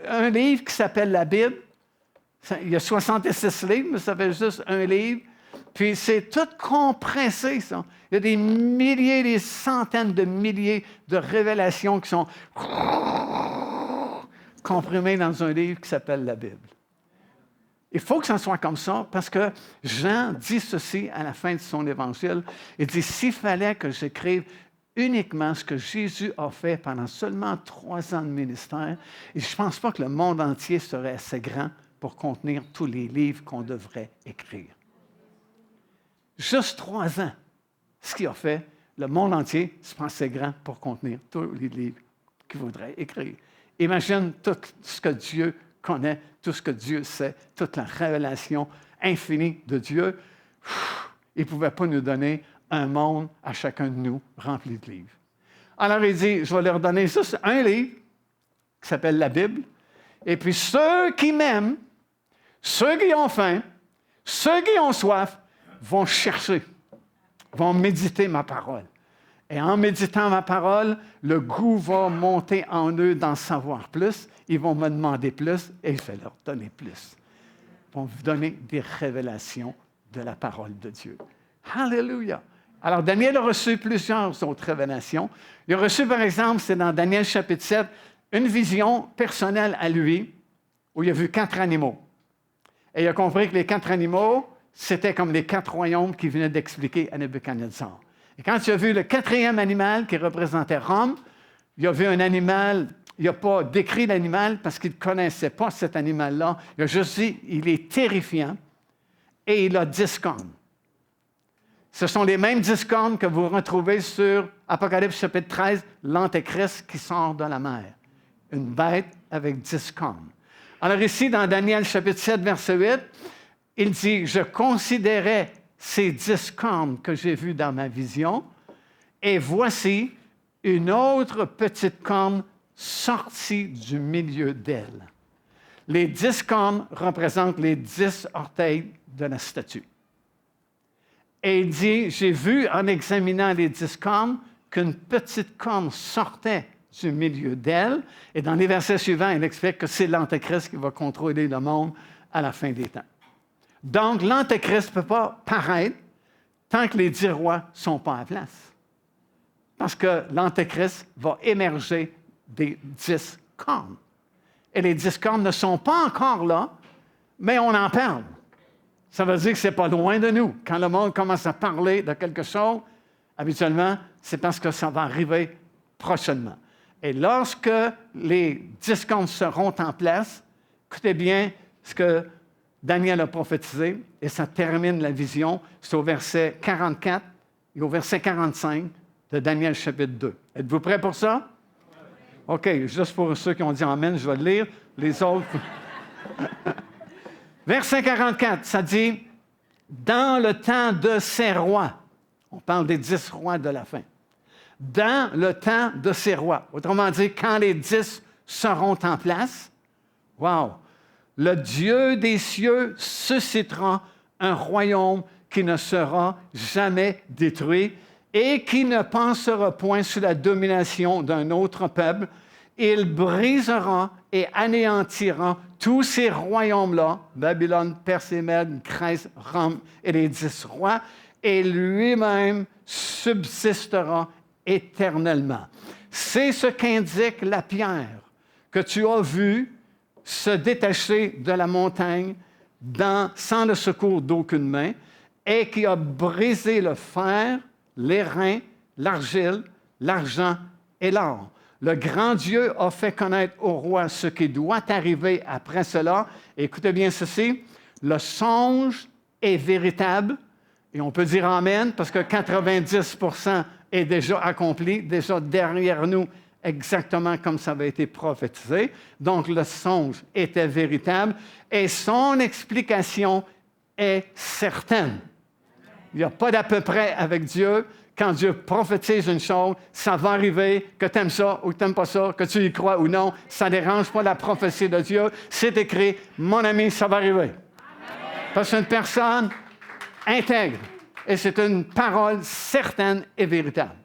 S3: un livre qui s'appelle la Bible. Il y a 66 livres, mais ça fait juste un livre. Puis c'est tout compressé, ça. Il y a des milliers, des centaines de milliers de révélations qui sont comprimées dans un livre qui s'appelle la Bible. Il faut que ça soit comme ça, parce que Jean dit ceci à la fin de son évangile. Il dit, s'il fallait que j'écrive uniquement ce que Jésus a fait pendant seulement 3 ans de ministère, et je ne pense pas que le monde entier serait assez grand pour contenir tous les livres qu'on devrait écrire. Juste 3 ans, ce qu'il a fait, le monde entier se pensait grand pour contenir tous les livres qu'il voudrait écrire. Imagine tout ce que Dieu connaît, tout ce que Dieu sait, toute la révélation infinie de Dieu. Il ne pouvait pas nous donner un monde à chacun de nous rempli de livres. Alors il dit, je vais leur donner juste un livre qui s'appelle la Bible, et puis ceux qui m'aiment, ceux qui ont faim, ceux qui ont soif, vont chercher, vont méditer ma parole. Et en méditant ma parole, le goût va monter en eux d'en savoir plus. Ils vont me demander plus et je vais leur donner plus. Ils vont vous donner des révélations de la parole de Dieu. Alléluia! Alors, Daniel a reçu plusieurs autres révélations. Il a reçu, par exemple, c'est dans Daniel chapitre 7, une vision personnelle à lui où il a vu 4 animaux. Et il a compris que les 4 animaux, c'était comme les 4 royaumes qu'il venait d'expliquer à Nabuchodonosor. Et quand il a vu le 4e animal qui représentait Rome, il a vu un animal, il n'a pas décrit l'animal parce qu'il ne connaissait pas cet animal-là. Il a juste dit, il est terrifiant et il a 10 cornes. Ce sont les mêmes 10 cornes que vous retrouvez sur Apocalypse chapitre 13, l'Antéchrist qui sort de la mer. Une bête avec 10 cornes. Alors ici, dans Daniel chapitre 7, verset 8, il dit, « Je considérais ces 10 cornes que j'ai vues dans ma vision, et voici une autre petite corne sortie du milieu d'elle. » Les 10 cornes représentent les 10 orteils de la statue. Et il dit, « J'ai vu en examinant les 10 cornes qu'une petite corne sortait du milieu d'elle. » Et dans les versets suivants, il explique que c'est l'Antéchrist qui va contrôler le monde à la fin des temps. Donc, l'Antéchrist ne peut pas paraître tant que les 10 rois ne sont pas à place. Parce que l'Antéchrist va émerger des 10 cornes. Et les 10 cornes ne sont pas encore là, mais on en parle. Ça veut dire que ce n'est pas loin de nous. Quand le monde commence à parler de quelque chose, habituellement, c'est parce que ça va arriver prochainement. Et lorsque les 10 cornes seront en place, écoutez bien ce que Daniel a prophétisé, et ça termine la vision, c'est au verset 44 et au verset 45 de Daniel chapitre 2. Êtes-vous prêts pour ça? OK, juste pour ceux qui ont dit Amen, je vais le lire. Les autres... Verset 44, ça dit, « Dans le temps de ces rois », on parle des 10 rois de la fin, « Dans le temps de ces rois », autrement dit, quand les 10 seront en place, wow! le Dieu des cieux suscitera un royaume qui ne sera jamais détruit et qui ne pensera point sur la domination d'un autre peuple. Il brisera et anéantira tous ces royaumes-là, Babylone, Perse et Mède, Grèce, Rome et les 10 rois, et lui-même subsistera éternellement. C'est ce qu'indique la pierre que tu as vue se détacher de la montagne sans le secours d'aucune main, et qui a brisé le fer, l'airain, l'argile, l'argent et l'or. Le grand Dieu a fait connaître au roi ce qui doit arriver après cela. Écoutez bien ceci, le songe est véritable, et on peut dire Amen, parce que 90% est déjà accompli, déjà derrière nous, exactement comme ça avait été prophétisé. Donc, le songe était véritable, et son explication est certaine. Il n'y a pas d'à peu près avec Dieu. Quand Dieu prophétise une chose, ça va arriver, que tu aimes ça ou que tu n'aimes pas ça, que tu y crois ou non, ça ne dérange pas la prophétie de Dieu. C'est écrit, mon ami, ça va arriver. Parce que c'est une personne intègre et c'est une parole certaine et véritable.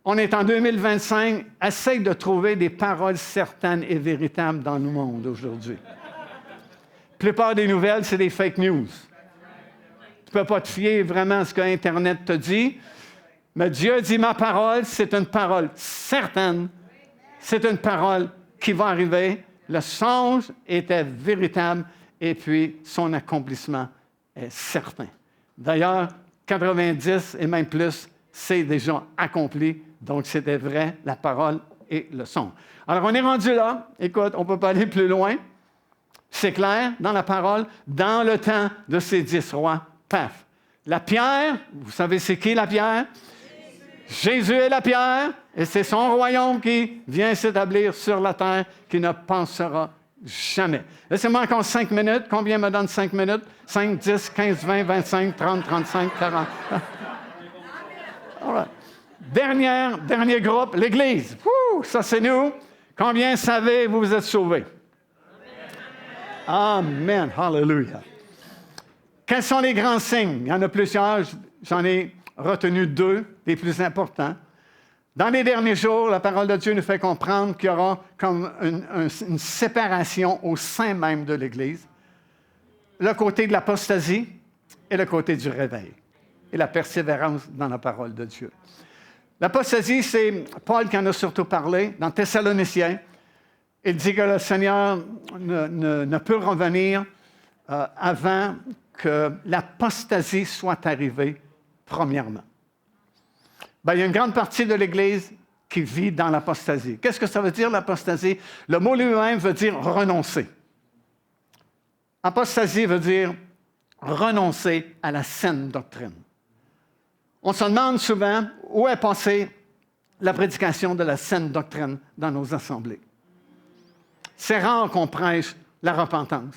S3: On est en 2025, essaye de trouver des paroles certaines et véritables dans le monde aujourd'hui. La plupart des nouvelles, c'est des fake news. Tu ne peux pas te fier vraiment à ce que Internet te dit. Mais Dieu dit, ma parole, c'est une parole certaine. C'est une parole qui va arriver. Le songe était véritable et puis son accomplissement est certain. D'ailleurs, 90 et même plus, c'est déjà accompli. Donc, c'était vrai, la parole et le songe. Alors, on est rendu là. Écoute, on ne peut pas aller plus loin. C'est clair, dans la parole, dans le temps de ces 10 rois, paf. La pierre, vous savez c'est qui la pierre? Jésus est la pierre, et c'est son royaume qui vient s'établir sur la terre, qui ne passera jamais. Laissez-moi encore 5 minutes. Combien me donne 5 minutes? 5, 10, 15, 20, 25, 30, 35, 40. All right. Dernier groupe, l'Église. Ça, c'est nous. Combien savez vous êtes sauvés? Amen. Hallelujah. Quels sont les grands signes? Il y en a plusieurs. J'en ai retenu 2, les plus importants. Dans les derniers jours, la parole de Dieu nous fait comprendre qu'il y aura comme une séparation au sein même de l'Église. Le côté de l'apostasie et le côté du réveil. Et la persévérance dans la parole de Dieu. L'apostasie, c'est Paul qui en a surtout parlé dans Thessaloniciens. Il dit que le Seigneur ne peut revenir avant que l'apostasie soit arrivée premièrement. Bien, il y a une grande partie de l'Église qui vit dans l'apostasie. Qu'est-ce que ça veut dire, l'apostasie? Le mot lui-même veut dire renoncer. Apostasie veut dire renoncer à la saine doctrine. On se demande souvent où est passée la prédication de la saine doctrine dans nos assemblées. C'est rare qu'on prêche la repentance.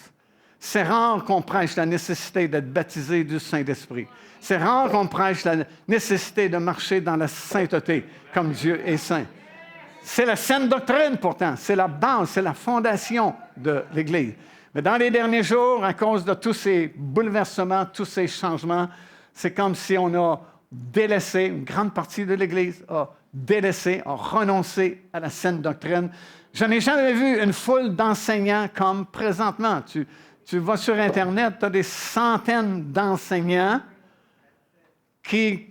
S3: C'est rare qu'on prêche la nécessité d'être baptisé du Saint-Esprit. C'est rare qu'on prêche la nécessité de marcher dans la sainteté comme Dieu est saint. C'est la saine doctrine pourtant, c'est la base, c'est la fondation de l'Église. Mais dans les derniers jours, à cause de tous ces bouleversements, tous ces changements, c'est comme si on a délaissé, une grande partie de l'Église a délaissé, a renoncé à la saine doctrine. Je n'ai jamais vu une foule d'enseignants comme présentement. Tu vas sur Internet, tu as des centaines d'enseignants qui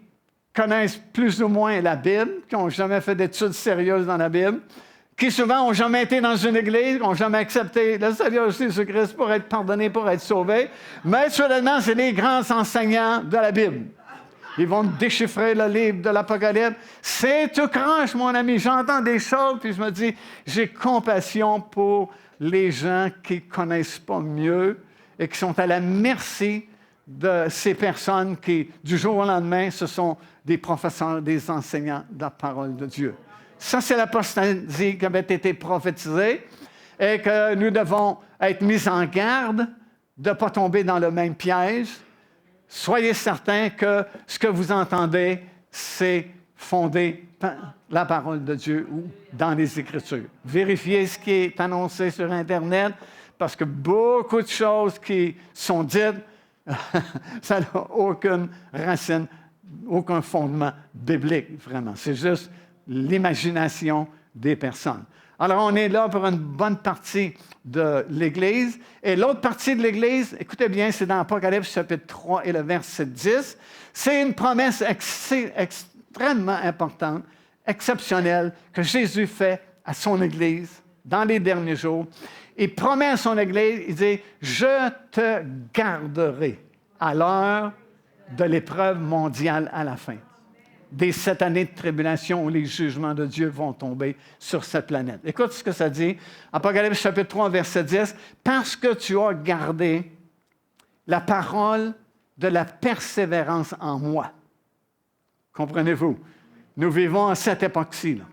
S3: connaissent plus ou moins la Bible, qui n'ont jamais fait d'études sérieuses dans la Bible, qui souvent n'ont jamais été dans une église, n'ont jamais accepté le Seigneur Jésus-Christ pour être pardonné, pour être sauvé. Mais soudainement, c'est les grands enseignants de la Bible. Ils vont déchiffrer le livre de l'Apocalypse. C'est tout croche, mon ami. J'entends des choses, puis je me dis, j'ai compassion pour les gens qui ne connaissent pas mieux et qui sont à la merci de ces personnes qui, du jour au lendemain, ce sont des professeurs, des enseignants de la parole de Dieu. Ça, c'est l'apostasie qui avait été prophétisée et que nous devons être mis en garde de ne pas tomber dans le même piège. Soyez certains que ce que vous entendez, c'est fondé par la parole de Dieu ou dans les Écritures. Vérifiez ce qui est annoncé sur Internet. parce que beaucoup de choses qui sont dites, ça n'a aucune racine, aucun fondement biblique, vraiment. C'est juste l'imagination des personnes. Alors, on est là pour une bonne partie de l'Église. Et l'autre partie de l'Église, écoutez bien, c'est dans Apocalypse chapitre 3 et le verset 10. C'est une promesse extrêmement importante, exceptionnelle, que Jésus fait à son Église dans les derniers jours. Il promet à son Église, il dit, « Je te garderai à l'heure de l'épreuve mondiale à la fin. » Des 7 années de tribulation où les jugements de Dieu vont tomber sur cette planète. Écoute ce que ça dit. Apocalypse chapitre 3, verset 10. « Parce que tu as gardé la parole de la persévérance en moi. » Comprenez-vous? Nous vivons à cette époque-ci, là.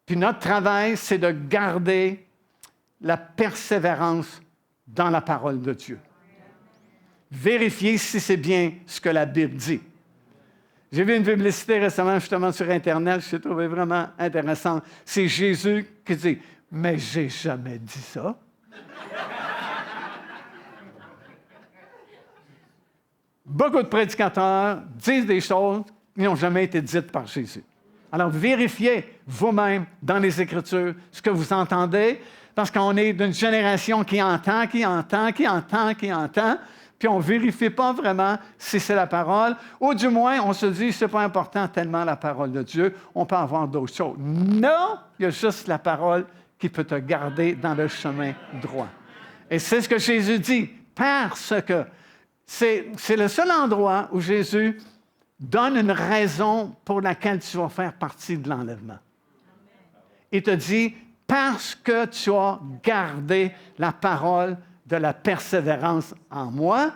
S3: Puis notre travail, c'est de garder la persévérance dans la parole de Dieu. Vérifier si c'est bien ce que la Bible dit. J'ai vu une publicité récemment, justement, sur Internet, je l'ai trouvé vraiment intéressant. C'est Jésus qui dit « Mais j'ai jamais dit ça. » Beaucoup de prédicateurs disent des choses qui n'ont jamais été dites par Jésus. Alors, vérifiez vous-même dans les Écritures ce que vous entendez, parce qu'on est d'une génération qui entend, puis on ne vérifie pas vraiment si c'est la parole, ou du moins, on se dit, c'est pas important tellement la parole de Dieu, on peut avoir d'autres choses. Non, il y a juste la parole qui peut te garder dans le chemin droit. Et c'est ce que Jésus dit, parce que c'est le seul endroit où Jésus donne une raison pour laquelle tu vas faire partie de l'enlèvement. Il te dit, parce que tu as gardé la parole de la persévérance en moi,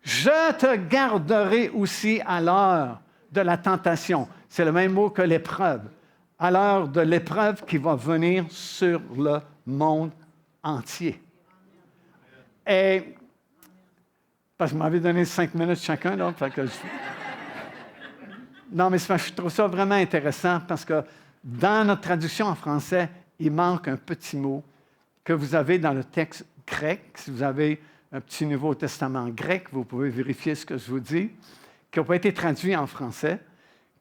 S3: je te garderai aussi à l'heure de la tentation. C'est le même mot que l'épreuve. À l'heure de l'épreuve qui va venir sur le monde entier. Et, parce que vous m'avez donné 5 minutes chacun, là, fait que non, mais je trouve ça vraiment intéressant parce que dans notre traduction en français, il manque un petit mot que vous avez dans le texte grec. Si vous avez un petit Nouveau Testament grec, vous pouvez vérifier ce que je vous dis, qui n'a pas été traduit en français.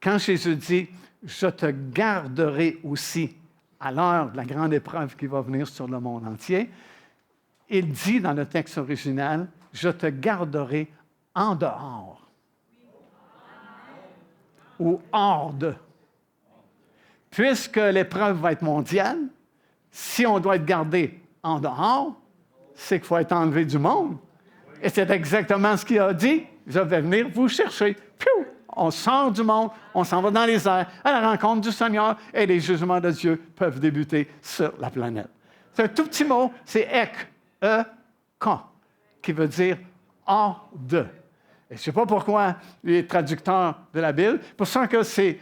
S3: Quand Jésus dit « Je te garderai aussi à l'heure de la grande épreuve qui va venir sur le monde entier », il dit dans le texte original « Je te garderai en dehors » ou hors de. Puisque l'épreuve va être mondiale, si on doit être gardé en dehors, c'est qu'il faut être enlevé du monde. Et c'est exactement ce qu'il a dit. Je vais venir vous chercher. Piou! On sort du monde, on s'en va dans les airs, à la rencontre du Seigneur, et les jugements de Dieu peuvent débuter sur la planète. C'est un tout petit mot, c'est ek, e-k, qui veut dire hors de. Et je ne sais pas pourquoi les traducteurs de la Bible, pour ça que si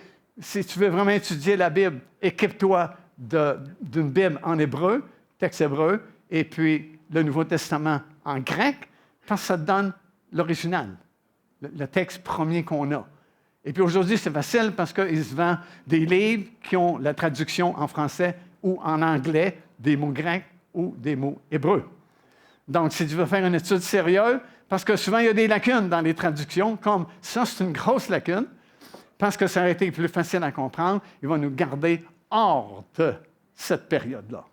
S3: tu veux vraiment étudier la Bible, équipe-toi d'une Bible en hébreu, texte hébreu, et puis le Nouveau Testament en grec, parce que ça te donne l'original, le texte premier qu'on a. Et puis aujourd'hui, c'est facile parce qu'il se vend des livres qui ont la traduction en français ou en anglais, des mots grecs ou des mots hébreux. Donc, si tu veux faire une étude sérieuse, parce que souvent, il y a des lacunes dans les traductions, comme ça, c'est une grosse lacune, parce que ça aurait été plus facile à comprendre, il va nous garder hors de cette période-là.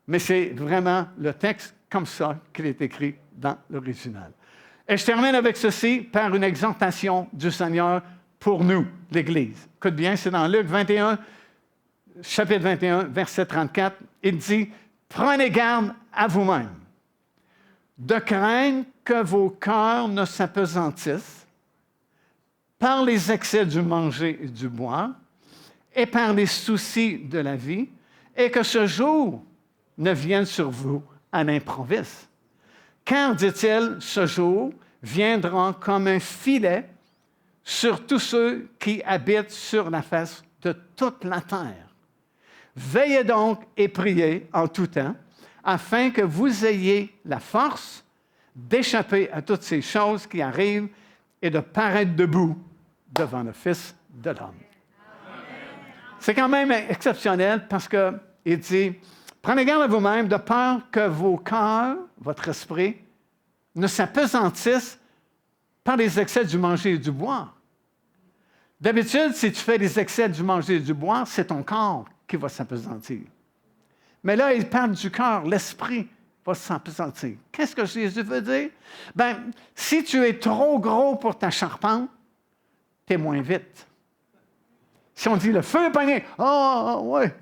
S3: Mais c'est vraiment le texte comme ça qu'il est écrit dans l'original. Et je termine avec ceci par une exhortation du Seigneur pour nous, l'Église. Écoute bien, c'est dans Luc 21, chapitre 21, verset 34. Il dit, « Prenez garde à vous-même, de craindre que vos cœurs ne s'apesantissent par les excès du manger et du boire, et par les soucis de la vie, et que ce jour ne vienne sur vous à l'improviste. Car, dit-il, ce jour viendra comme un filet sur tous ceux qui habitent sur la face de toute la terre. Veillez donc et priez en tout temps, afin que vous ayez la force d'échapper à toutes ces choses qui arrivent et de paraître debout devant le Fils de l'homme. » C'est quand même exceptionnel parce qu'il dit, Prenez garde à vous-même de peur que vos cœurs, votre esprit, ne s'appesantissent par les excès du manger et du boire. D'habitude, si tu fais les excès du manger et du boire, c'est ton corps qui va s'appesantir. Mais là, il parle du cœur, l'esprit va s'appesantir. Qu'est-ce que Jésus veut dire? Bien, si tu es trop gros pour ta charpente, tu es moins vite. Si on dit le feu est pogné, ouais.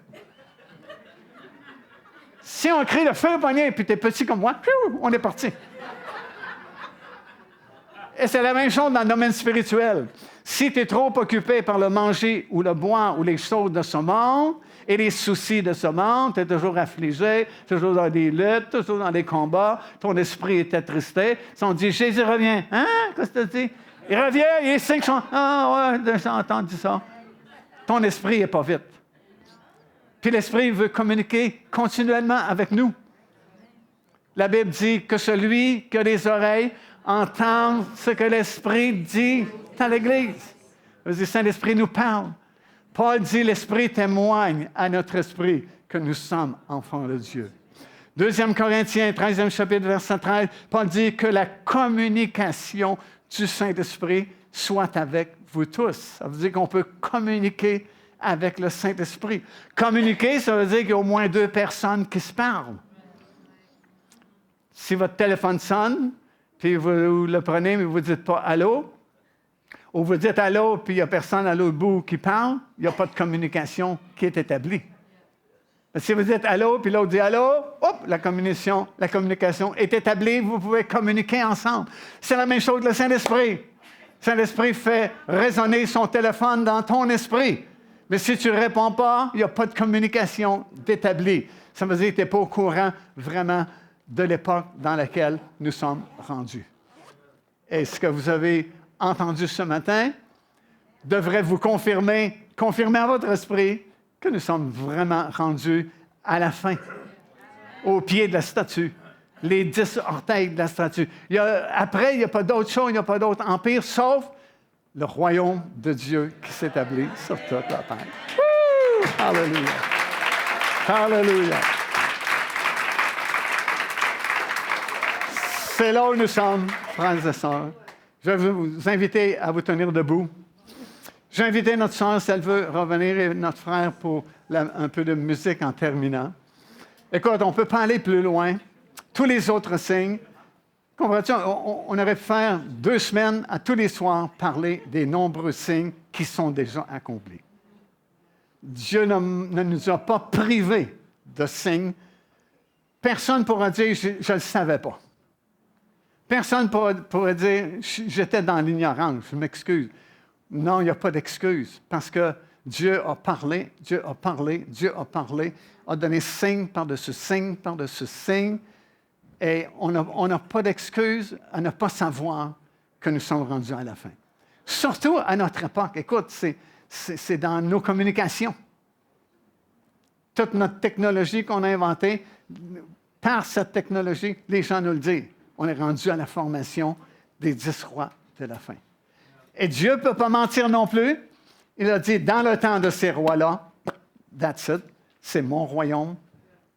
S3: Si on crie le feu est pogné, puis tu es petit comme moi, on est parti. Et c'est la même chose dans le domaine spirituel. Si tu es trop occupé par le manger ou le boire ou les choses de ce monde et les soucis de ce monde, tu es toujours affligé, toujours dans des luttes, toujours dans des combats, ton esprit est attristé. Si on dit, Jésus revient, hein? Qu'est-ce que tu dis? Il revient, il est 500. Ah ouais, j'ai entendu ça. Ton esprit n'est pas vite. Puis l'esprit veut communiquer continuellement avec nous. La Bible dit que celui qui a des oreilles entende ce que l'Esprit dit à l'Église. Le Saint-Esprit nous parle. Paul dit, l'Esprit témoigne à notre esprit que nous sommes enfants de Dieu. 2 Corinthiens, 13e chapitre, verset 13, Paul dit que la communication du Saint-Esprit soit avec vous tous. Ça veut dire qu'on peut communiquer avec le Saint-Esprit. Communiquer, ça veut dire qu'il y a au moins 2 personnes qui se parlent. Si votre téléphone sonne, puis vous le prenez, mais vous ne dites pas « allô », ou vous dites « allô », puis il n'y a personne à l'autre bout qui parle, il n'y a pas de communication qui est établie. Si vous dites « allô », puis l'autre dit « allô », hop, la communication est établie, vous pouvez communiquer ensemble. C'est la même chose que le Saint-Esprit. Le Saint-Esprit fait résonner son téléphone dans ton esprit. Mais si tu ne réponds pas, il n'y a pas de communication d'établie. Ça veut dire que tu n'es pas au courant vraiment de l'époque dans laquelle nous sommes rendus. Et ce que vous avez entendu ce matin devrait vous confirmer à votre esprit que nous sommes vraiment rendus à la fin, au pied de la statue, les 10 orteils de la statue. Après, il n'y a pas d'autre chose, il n'y a pas d'autre empire, sauf le royaume de Dieu qui s'établit sur toute la terre. Woo! Alléluia! Alléluia! C'est là où nous sommes, frères et sœurs. Je vais vous inviter à vous tenir debout. J'ai invité notre sœur, si elle veut revenir, et notre frère pour un peu de musique en terminant. Écoute, on ne peut pas aller plus loin. Tous les autres signes, comprends-tu, on aurait pu faire 2 semaines à tous les soirs parler des nombreux signes qui sont déjà accomplis. Dieu ne nous a pas privés de signes. Personne ne pourra dire « je ne le savais pas ». Personne ne pourrait dire « j'étais dans l'ignorance, je m'excuse ». Non, il n'y a pas d'excuse, parce que Dieu a parlé, Dieu a parlé, Dieu a parlé, a donné signe par-dessus signe, par-dessus signe, et on n'a pas d'excuse à ne pas savoir que nous sommes rendus à la fin. Surtout à notre époque. Écoute, c'est dans nos communications. Toute notre technologie qu'on a inventée, par cette technologie, les gens nous le disent. On est rendu à la formation des 10 rois de la fin. Et Dieu ne peut pas mentir non plus. Il a dit, dans le temps de ces rois-là, that's it, c'est mon royaume.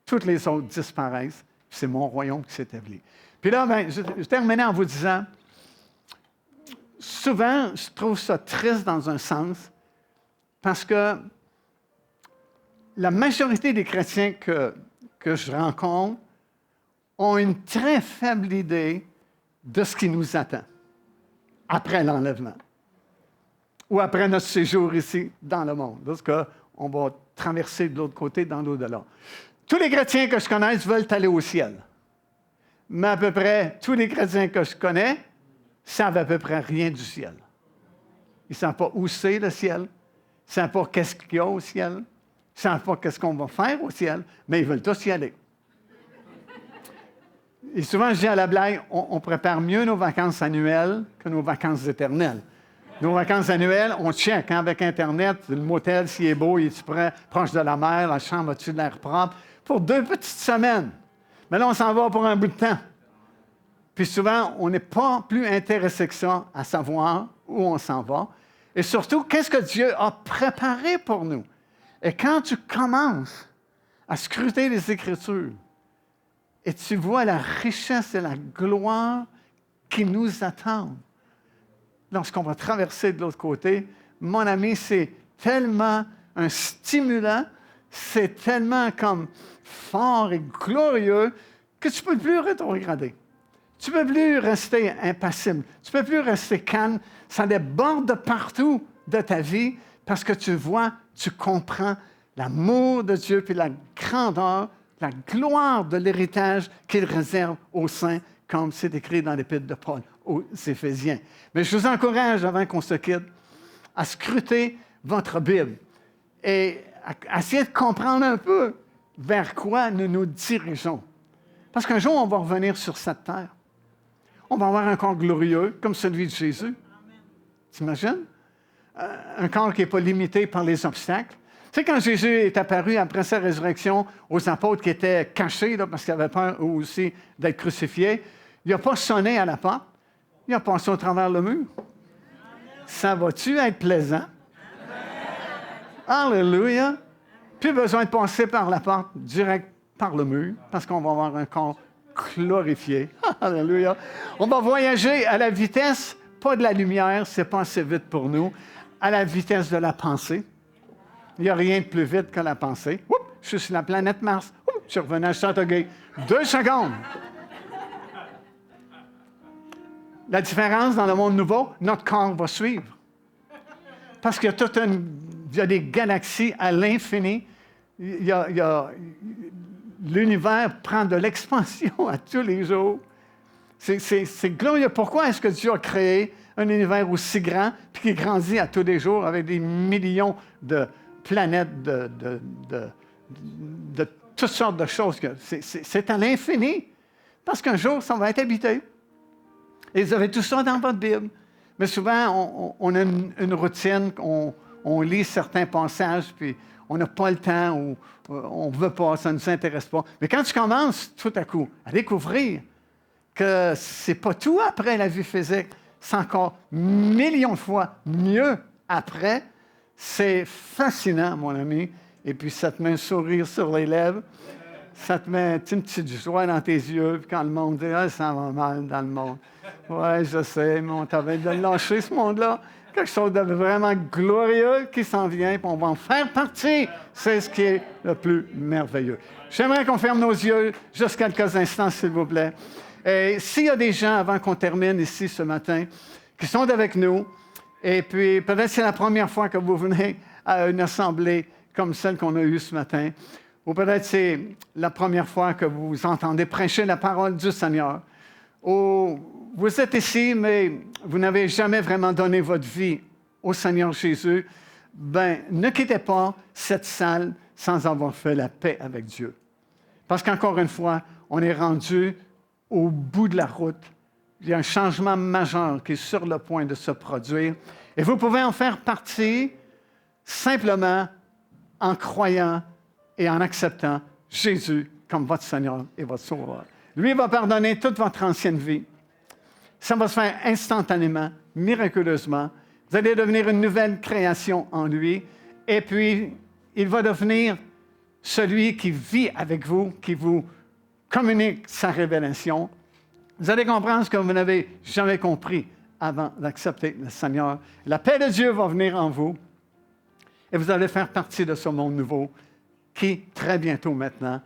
S3: Toutes les autres disparaissent. C'est mon royaume qui s'établit. Puis là, je terminais en vous disant, souvent, je trouve ça triste dans un sens, parce que la majorité des chrétiens que je rencontre ont une très faible idée de ce qui nous attend après l'enlèvement ou après notre séjour ici dans le monde. Parce qu'on va traverser de l'autre côté dans l'au-delà. Tous les chrétiens que je connais veulent aller au ciel. Mais à peu près tous les chrétiens que je connais savent à peu près rien du ciel. Ils ne savent pas où c'est le ciel. Ils ne savent pas qu'est-ce qu'il y a au ciel. Ils ne savent pas qu'est-ce qu'on va faire au ciel, mais ils veulent tous y aller. Et souvent, je dis à la blague, on prépare mieux nos vacances annuelles que nos vacances éternelles. Nos vacances annuelles, on check avec Internet, le motel, s'il est beau, il est près, proche de la mer, la chambre a-tu de l'air propre, pour 2 petites semaines. Mais là, on s'en va pour un bout de temps. Puis souvent, on n'est pas plus intéressé que ça à savoir où on s'en va. Et surtout, qu'est-ce que Dieu a préparé pour nous? Et quand tu commences à scruter les Écritures. Et tu vois la richesse et la gloire qui nous attendent. Lorsqu'on va traverser de l'autre côté, mon ami, c'est tellement un stimulant, c'est tellement comme fort et glorieux que tu ne peux plus rétrograder. Tu ne peux plus rester impassible. Tu ne peux plus rester calme. Ça déborde partout de ta vie parce que tu vois, tu comprends l'amour de Dieu puis la grandeur, la gloire de l'héritage qu'il réserve aux saints, comme c'est écrit dans l'Épître de Paul aux Éphésiens. Mais je vous encourage, avant qu'on se quitte, à scruter votre Bible et à essayer de comprendre un peu vers quoi nous nous dirigeons. Parce qu'un jour, on va revenir sur cette terre. On va avoir un corps glorieux, comme celui de Jésus. T'imagines? Un corps qui n'est pas limité par les obstacles. Tu sais, quand Jésus est apparu après sa résurrection aux apôtres qui étaient cachés, là, parce qu'ils avaient peur eux aussi d'être crucifiés, il n'a pas sonné à la porte. Il a passé au travers le mur. Ça va-tu être plaisant? Alléluia! Plus besoin de passer par la porte, direct par le mur, parce qu'on va avoir un corps glorifié. Alléluia! On va voyager à la vitesse, pas de la lumière, c'est pas assez vite pour nous, à la vitesse de la pensée. Il n'y a rien de plus vite que la pensée. Oups, je suis sur la planète Mars. Oups, je suis revenu à Châteauguay. 2 secondes. La différence dans le monde nouveau, notre corps va suivre. Parce qu'il y a des galaxies à l'infini. L'univers prend de l'expansion à tous les jours. C'est glorieux. Pourquoi est-ce que Dieu a créé un univers aussi grand puis qui grandit à tous les jours avec des millions de planètes, de toutes sortes de choses? C'est à l'infini. Parce qu'un jour, ça va être habité. Et vous avez tout ça dans votre Bible. Mais souvent, on a une routine, on lit certains passages, puis on n'a pas le temps, ou on ne veut pas, ça ne nous intéresse pas. Mais quand tu commences, tout à coup, à découvrir que c'est pas tout après la vie physique, c'est encore millions de fois mieux après, c'est fascinant, mon ami. Et puis, ça te met un sourire sur les lèvres. Ça te met une petite joie dans tes yeux. Puis quand le monde dit « Ah, ça va mal dans le monde. » Oui, je sais, mais on t'avait de lâcher ce monde-là. Quelque chose de vraiment glorieux qui s'en vient, puis on va en faire partie. C'est ce qui est le plus merveilleux. J'aimerais qu'on ferme nos yeux juste quelques instants, s'il vous plaît. Et s'il y a des gens, avant qu'on termine ici ce matin, qui sont avec nous, et puis peut-être c'est la première fois que vous venez à une assemblée comme celle qu'on a eue ce matin, ou peut-être c'est la première fois que vous entendez prêcher la parole du Seigneur, ou vous êtes ici, mais vous n'avez jamais vraiment donné votre vie au Seigneur Jésus, bien, ne quittez pas cette salle sans avoir fait la paix avec Dieu. Parce qu'encore une fois, on est rendu au bout de la route. Il y a un changement majeur qui est sur le point de se produire. Et vous pouvez en faire partie simplement en croyant et en acceptant Jésus comme votre Seigneur et votre Sauveur. Lui va pardonner toute votre ancienne vie. Ça va se faire instantanément, miraculeusement. Vous allez devenir une nouvelle création en lui. Et puis, il va devenir celui qui vit avec vous, qui vous communique sa révélation. Vous allez comprendre ce que vous n'avez jamais compris avant d'accepter le Seigneur. La paix de Dieu va venir en vous et vous allez faire partie de ce monde nouveau qui, très bientôt maintenant,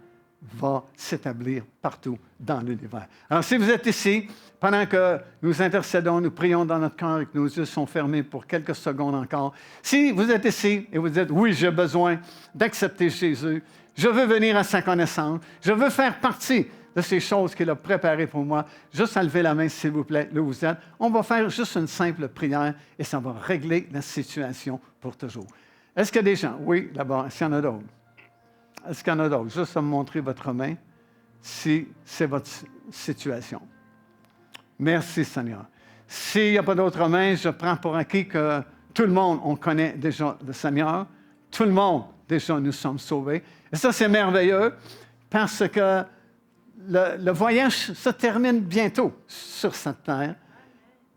S3: va s'établir partout dans l'univers. Alors, si vous êtes ici, pendant que nous intercédons, nous prions dans notre cœur et que nos yeux sont fermés pour quelques secondes encore, si vous êtes ici et vous dites « Oui, j'ai besoin d'accepter Jésus, je veux venir à sa connaissance, je veux faire partie de ces choses qu'il a préparées pour moi. » Juste à lever la main, s'il vous plaît, là où vous êtes. On va faire juste une simple prière et ça va régler la situation pour toujours. Est-ce qu'il y a des gens? Oui, là-bas. Est-ce qu'il y en a d'autres? Est-ce qu'il y en a d'autres? Juste à me montrer votre main si c'est votre situation. Merci, Seigneur. S'il n'y a pas d'autres mains, je prends pour acquis que tout le monde, on connaît déjà le Seigneur. Tout le monde, déjà, nous sommes sauvés. Et ça, c'est merveilleux parce que le voyage se termine bientôt sur cette terre.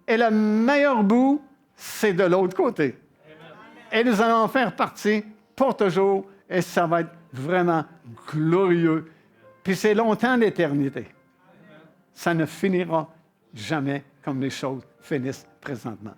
S3: Et le meilleur bout, c'est de l'autre côté. Et nous allons en faire partie pour toujours et ça va être vraiment glorieux. Puis c'est longtemps l'éternité. Ça ne finira jamais comme les choses finissent présentement.